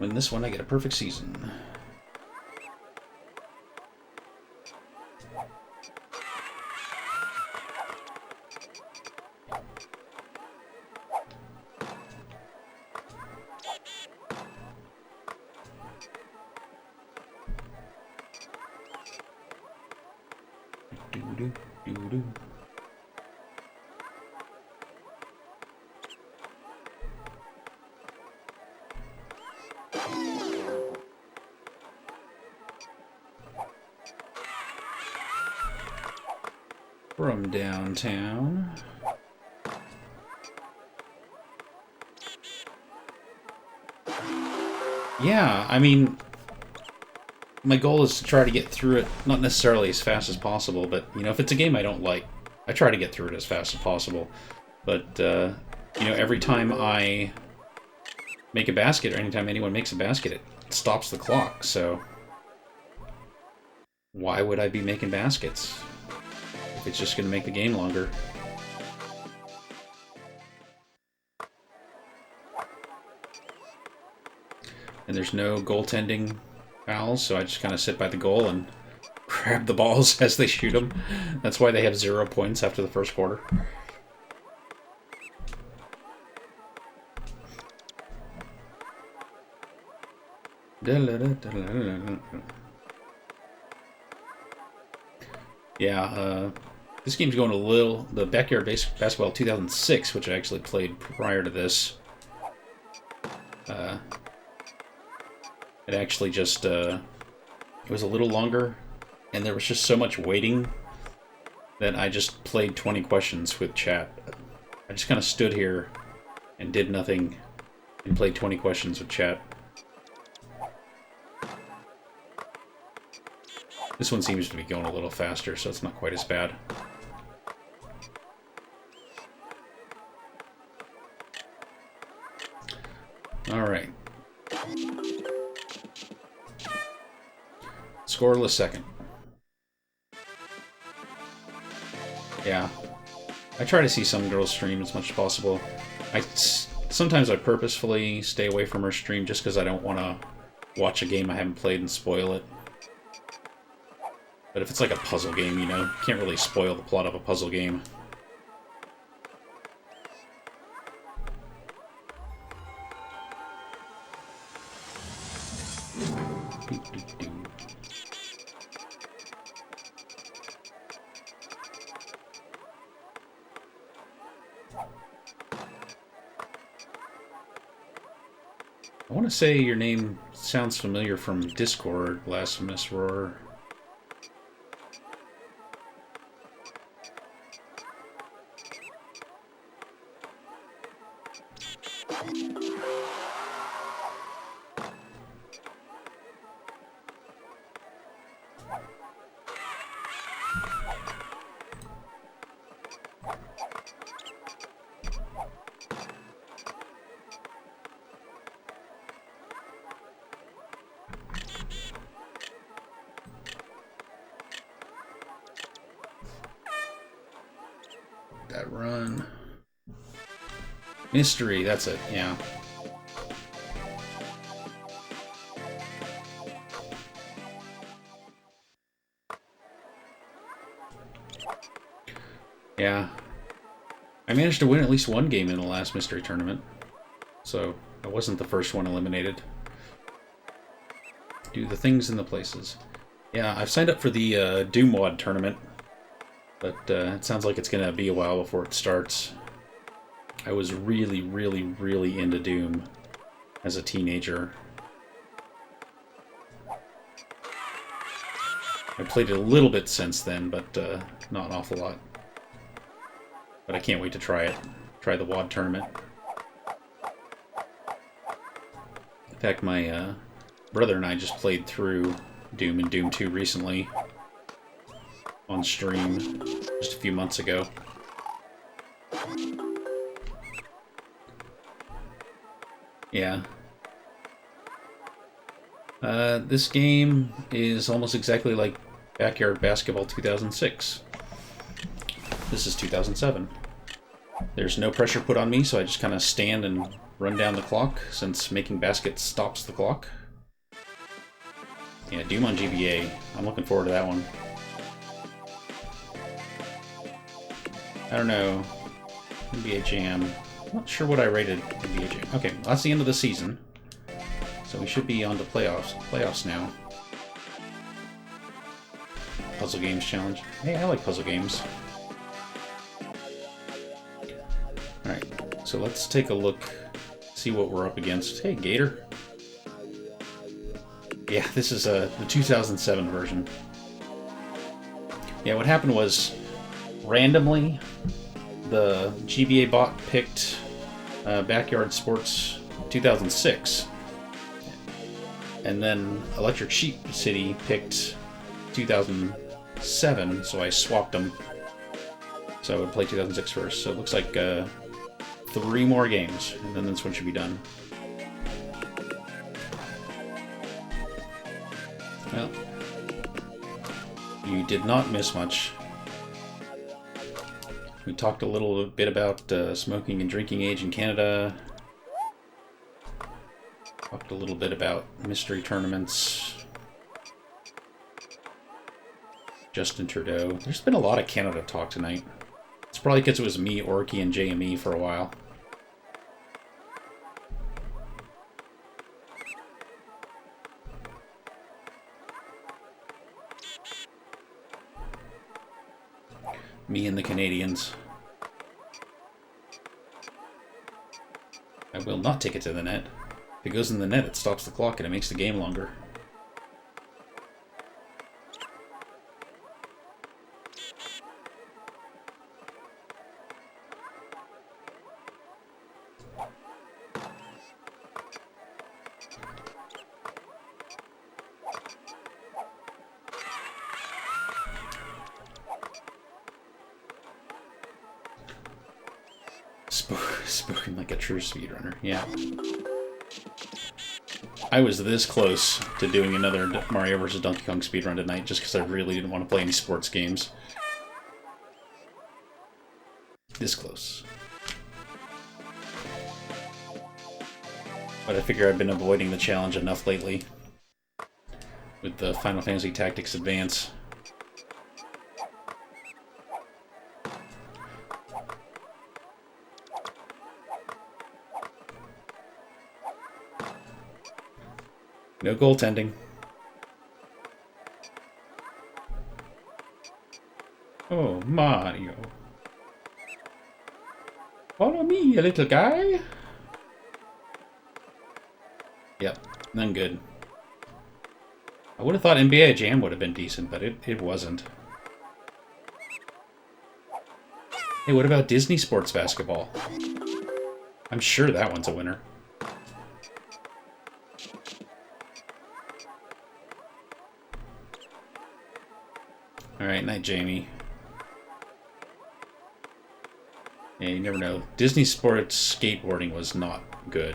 Win this one, I get a perfect season. Doo-doo. From downtown. Yeah, I mean, my goal is to try to get through it, not necessarily as fast as possible, but, you know, if it's a game I don't like, I try to get through it as fast as possible. But, you know, every time I make a basket, or anytime anyone makes a basket, it stops the clock, so why would I be making baskets if it's just going to make the game longer? And there's no goaltending fouls, so I just kind of sit by the goal and grab the balls as they shoot them. That's why they have 0 points after the first quarter. Yeah, this game's going a little... The Backyard Basketball 2006, which I actually played prior to this. It actually just... it was a little longer, and there was just so much waiting that I just played 20 questions with chat. I just kind of stood here and did nothing and played 20 questions with chat. This one seems to be going a little faster, so it's not quite as bad. Alright. Scoreless second. Yeah. I try to see some girls stream as much as possible. Sometimes I purposefully stay away from her stream just because I don't want to watch a game I haven't played and spoil it. But if it's like a puzzle game, you know, you can't really spoil the plot of a puzzle game. I want to say your name sounds familiar from Discord, Blasphemous Roar. That run. Mystery, that's it, yeah. Yeah. I managed to win at least one game in the last mystery tournament. So, I wasn't the first one eliminated. Do the things in the places. Yeah, I've signed up for the Doom WOD tournament. But it sounds like it's going to be a while before it starts. I was really, really, really into Doom as a teenager. I played it a little bit since then, but not an awful lot. But I can't wait to try it. Try the WOD tournament. In fact, my brother and I just played through Doom and Doom 2 recently on stream just a few months ago. Yeah. This game is almost exactly like Backyard Basketball 2006. This is 2007. There's no pressure put on me, so I just kind of stand and run down the clock, since making baskets stops the clock. Yeah, Doom on GBA. I'm looking forward to that one. I don't know. NBA Jam. Not sure what I rated NBA Jam. Okay, well, that's the end of the season. So we should be on to playoffs now. Puzzle Games Challenge. Hey, I like puzzle games. Alright, so let's take a look, see what we're up against. Hey, Gator. Yeah, this is the 2007 version. Yeah, what happened was, randomly, the GBA bot picked Backyard Sports 2006. And then Electric Sheep City picked 2007, so I swapped them. So I would play 2006 first. So it looks like 3 more games, and then this one should be done. Well, you did not miss much. We talked a little bit about smoking and drinking age in Canada. Talked a little bit about mystery tournaments. Justin Trudeau. There's been a lot of Canada talk tonight. It's probably because it was me, Orky, and JME for a while. Me and the Canadians. I will not take it to the net. If it goes in the net, it stops the clock and it makes the game longer. Spoken like a true speedrunner, yeah. I was this close to doing another Mario vs. Donkey Kong speedrun tonight just because I really didn't want to play any sports games. This close. But I figure I've been avoiding the challenge enough lately with the Final Fantasy Tactics Advance. No goaltending. Oh, Mario. Follow me, you little guy. Yep, none good. I would have thought NBA Jam would have been decent, but it wasn't. Hey, what about Disney Sports Basketball? I'm sure that one's a winner. Alright, night Jamie. Yeah, you never know. Disney Sports skateboarding was not good.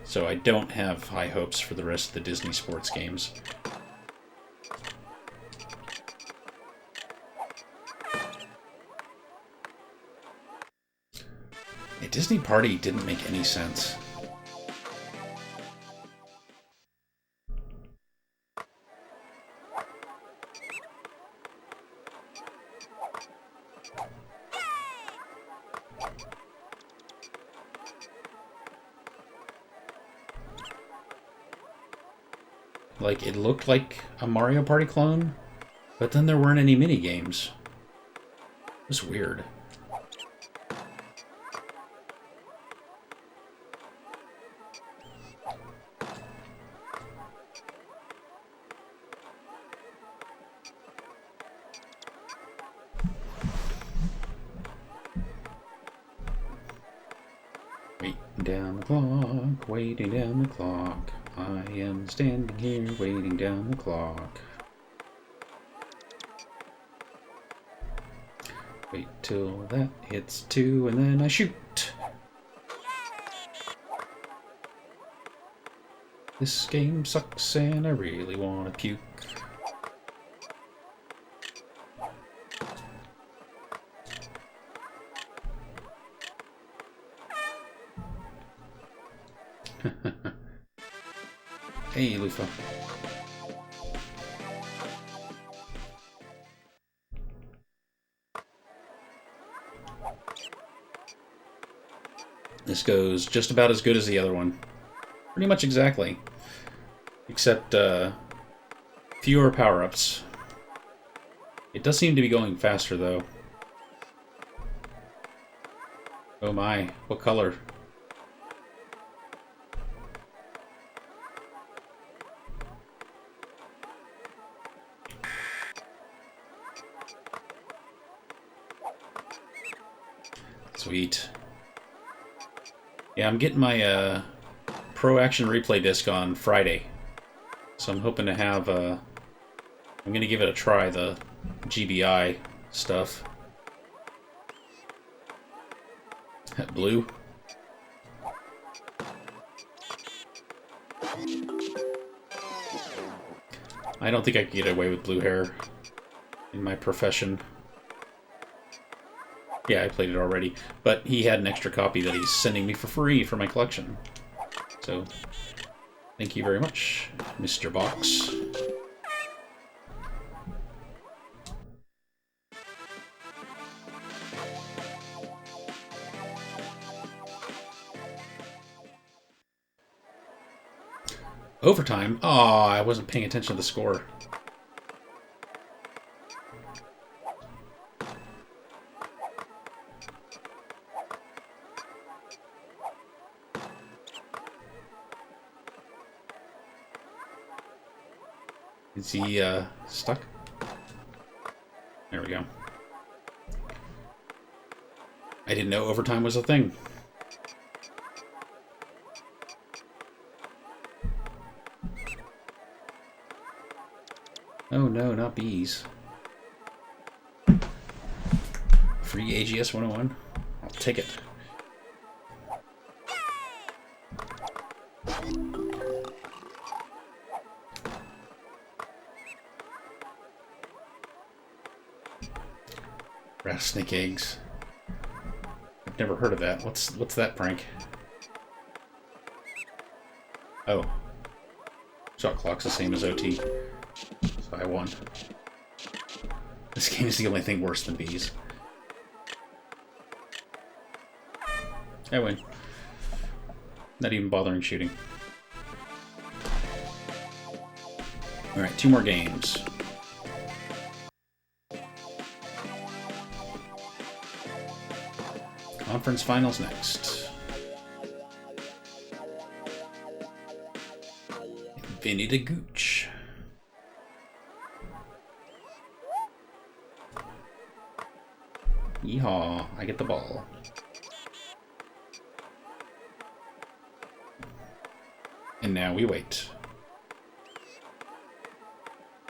So I don't have high hopes for the rest of the Disney Sports games. A Disney Party didn't make any sense. Like, it looked like a Mario Party clone, but then there weren't any mini games. It was weird. Waiting down the clock, waiting down the clock. I am standing here waiting down the clock. Wait till that hits 2 and then I shoot. This game sucks and I really want to puke. Hey, Lufa. This goes just about as good as the other one. Pretty much exactly. Except, fewer power-ups. It does seem to be going faster, though. Oh my, what color? Sweet. Yeah, I'm getting my Pro Action Replay disc on Friday. So I'm hoping to have I'm going to give it a try, the GBI stuff. Blue. I don't think I could get away with blue hair in my profession. Yeah, I played it already, but he had an extra copy that he's sending me for free for my collection. So, thank you very much, Mr. Box. Overtime? Aw, I wasn't paying attention to the score. Is he, stuck? There we go. I didn't know overtime was a thing. Oh no, not bees. Free AGS 101? I'll take it. Rattlesnake eggs. I've never heard of that. What's that prank? Oh. Shot clock's the same as OT. So I won. This game is the only thing worse than bees. I win. Not even bothering shooting. Alright, 2 more games. Conference finals next. Vinny the Gooch. Yeehaw, I get the ball. And now we wait.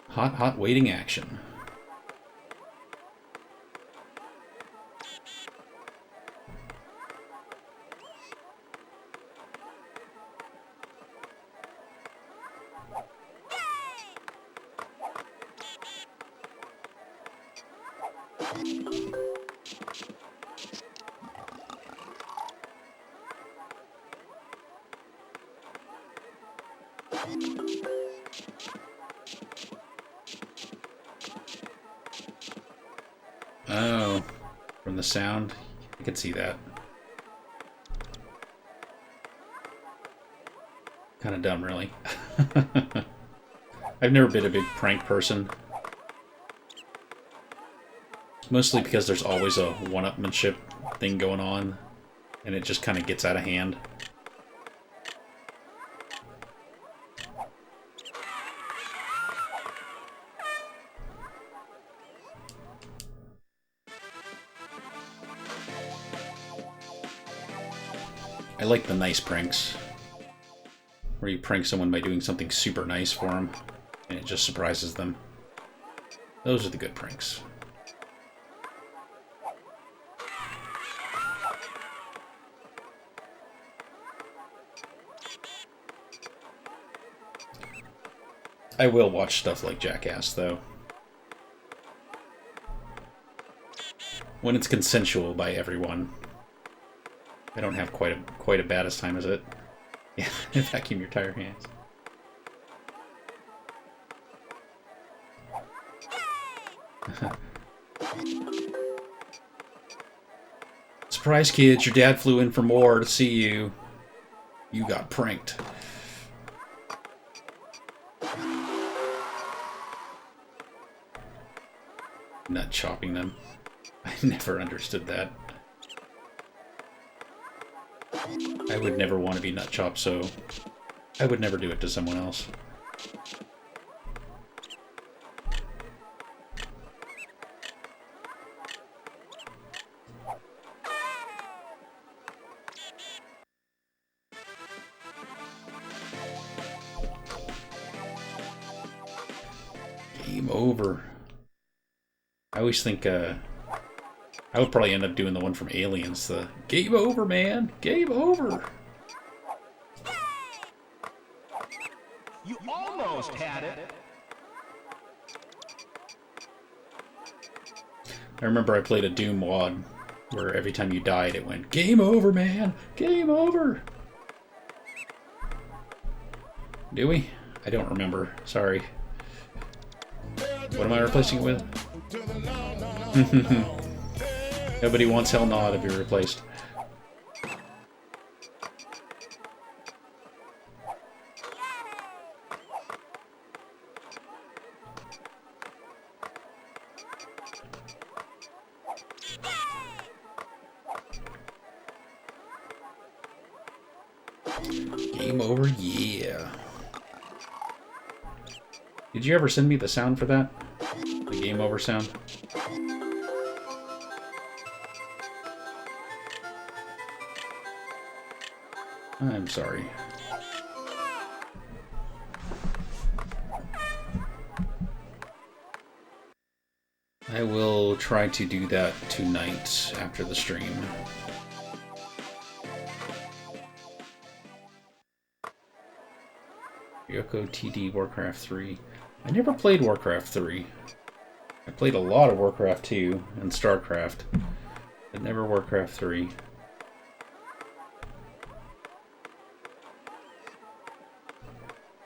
Hot waiting action. Oh, from the sound, I could see that. Kind of dumb, really. I've never been a big prank person. Mostly because there's always a one-upmanship thing going on, and it just kind of gets out of hand. I like the nice pranks, where you prank someone by doing something super nice for them, and it just surprises them. Those are the good pranks. I will watch stuff like Jackass, though. When it's consensual by everyone. I don't have quite a bad as time as it. Yeah, vacuum your tire hands. Surprise, kids, your dad flew in for more to see you. You got pranked. Not chopping them. I never understood that. I would never want to be nut chopped, so I would never do it to someone else. Game over. I always think I would probably end up doing the one from Aliens, the game over, man! Game over! You almost had it! I remember I played a Doom WOD where every time you died it went, game over, man! Game over! Do we? I don't remember. Sorry. What am I replacing it with? Nobody wants Hell Nah to be replaced. Game over, yeah. Did you ever send me the sound for that? The game over sound? I'm sorry. I will try to do that tonight after the stream. Yoko TD Warcraft 3. I never played Warcraft 3. I played a lot of Warcraft 2 and StarCraft, but never Warcraft 3.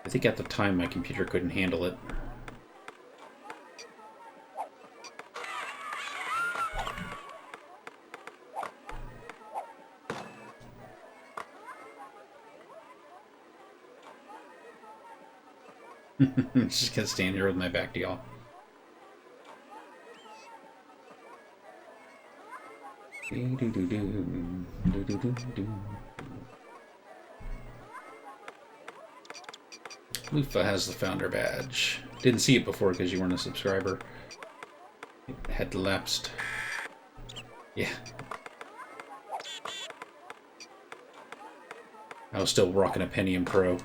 I think at the time my computer couldn't handle it. Just gonna stand here with my back to y'all. Lufa has the founder badge. Didn't see it before because you weren't a subscriber. It had lapsed. Yeah. I was still rocking a Pentium Pro.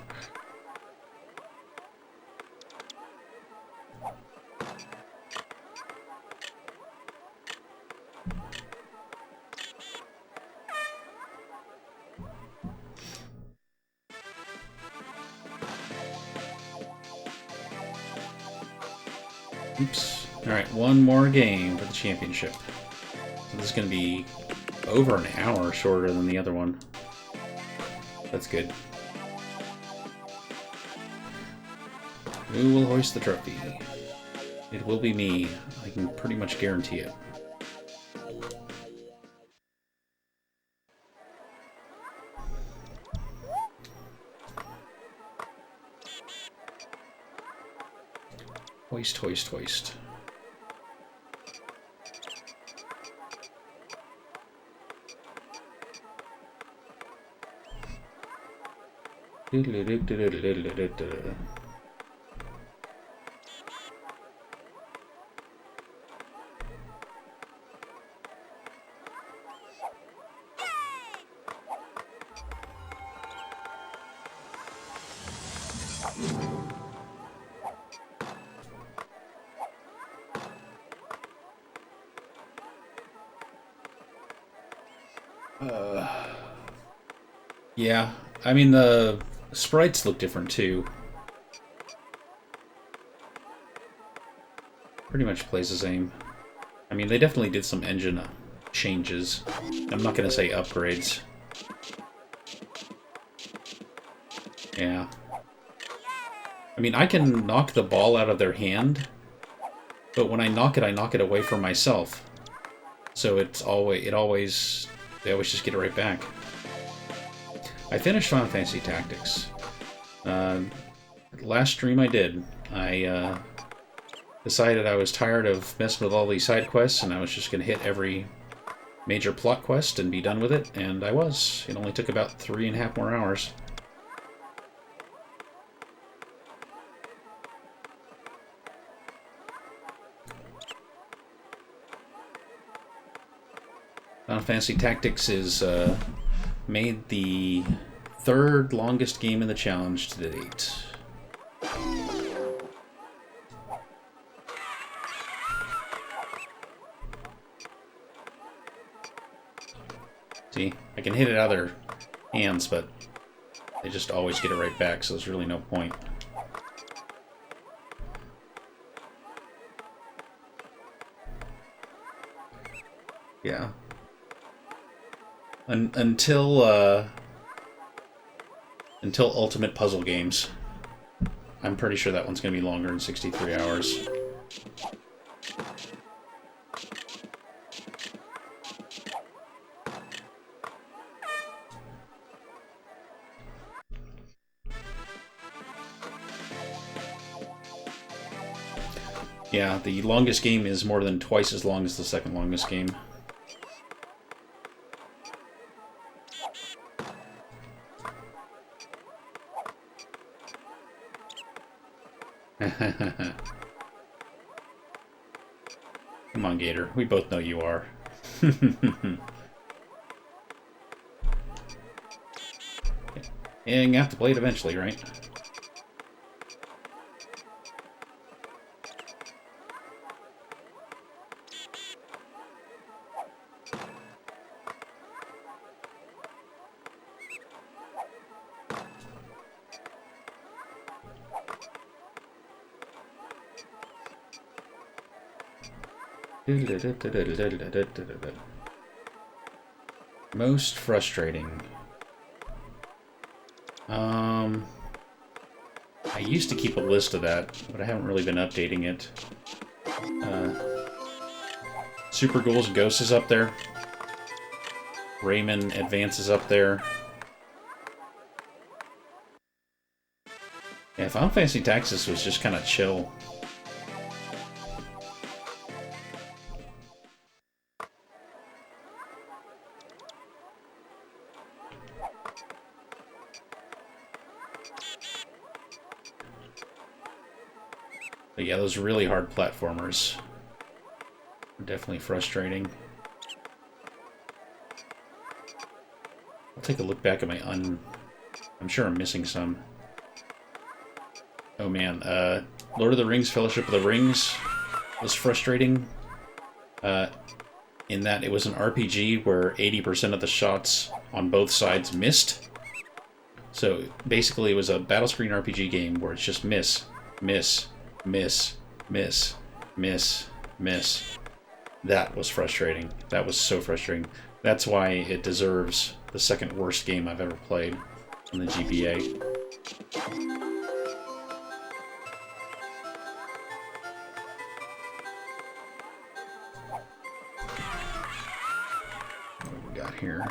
Oops. Alright, one more game for the championship. So this is going to be over an hour shorter than the other one. That's good. Who will hoist the trophy? It will be me. I can pretty much guarantee it. Hoist, hoist, hoist. Yeah, I mean the sprites look different too. Pretty much plays the same. I mean, they definitely did some engine changes. I'm not gonna say upgrades. Yeah. I mean, I can knock the ball out of their hand, but when I knock it away from myself. So they always just get it right back. I finished Final Fantasy Tactics. Last stream I did, I decided I was tired of messing with all these side quests, and I was just going to hit every major plot quest and be done with it, and I was. It only took about 3.5 more hours. Final Fantasy Tactics is made the 3rd longest game in the challenge to date. See, I can hit it out of their hands, but they just always get it right back, so there's really no point. Yeah. Until Ultimate Puzzle Games. I'm pretty sure that one's going to be longer than 63 hours. Yeah, the longest game is more than twice as long as the second longest game. Come on, Gator. We both know you are. Yeah, you have to play it eventually, right? Most frustrating. I used to keep a list of that, but I haven't really been updating it. Super Ghouls and Ghosts is up there. Rayman Advance is up there. Yeah, Final Fantasy Tactics was just kind of chill. But yeah, those really hard platformers are definitely frustrating. I'll take a look back at my I'm sure I'm missing some. Oh man, Lord of the Rings, Fellowship of the Rings was frustrating. In that it was an RPG where 80% of the shots on both sides missed. So basically it was a battle screen RPG game where it's just miss, miss, miss, miss, miss, miss. That was frustrating. That was so frustrating. That's why it deserves the second worst game I've ever played in the GBA. What do we got here?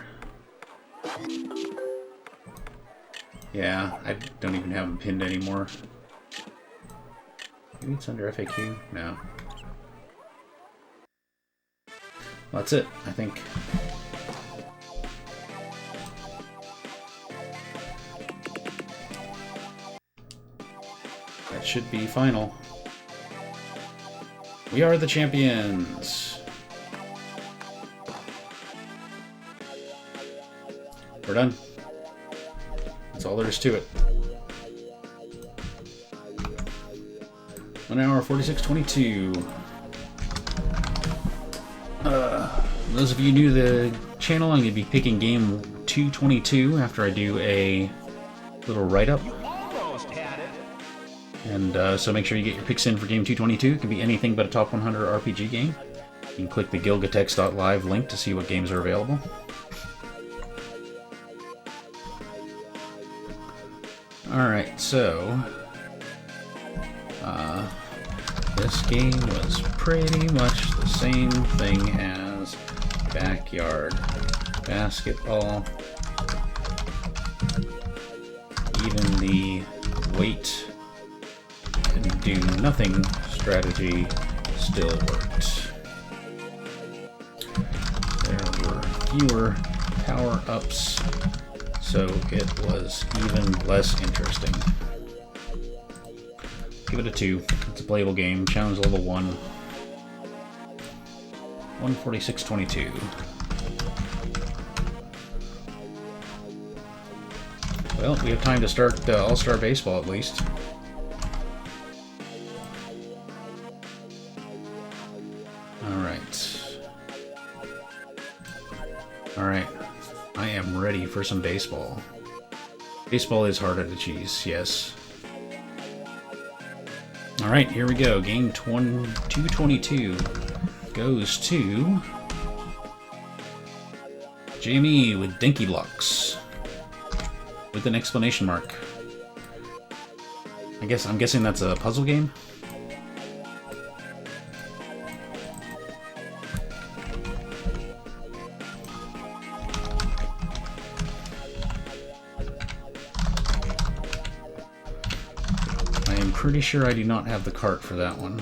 Yeah, I don't even have them pinned anymore. Maybe it's under FAQ? No. Well, that's it, I think. That should be final. We are the champions! We're done. That's all there is to it. 1 hour 46:22. Those of you new to the channel, I'm going to be picking game 222 after I do a little write-up. And so make sure you get your picks in for game 222. It can be anything but a top 100 RPG game. You can click the gilgatex.live link to see what games are available. Alright, so this game was pretty much the same thing as backyard basketball. Even the wait and do nothing strategy still worked. There were fewer power-ups, so it was even less interesting. Give it a 2. It's a playable game. Challenge level 1. 146:22. Well, we have time to start All-Star Baseball at least. Alright. I am ready for some baseball. Baseball is harder to cheese, yes. Alright, here we go. Game 222 goes to Jamie with Dinky Blocks. With an exclamation mark. I'm guessing that's a puzzle game? Pretty sure I do not have the cart for that one.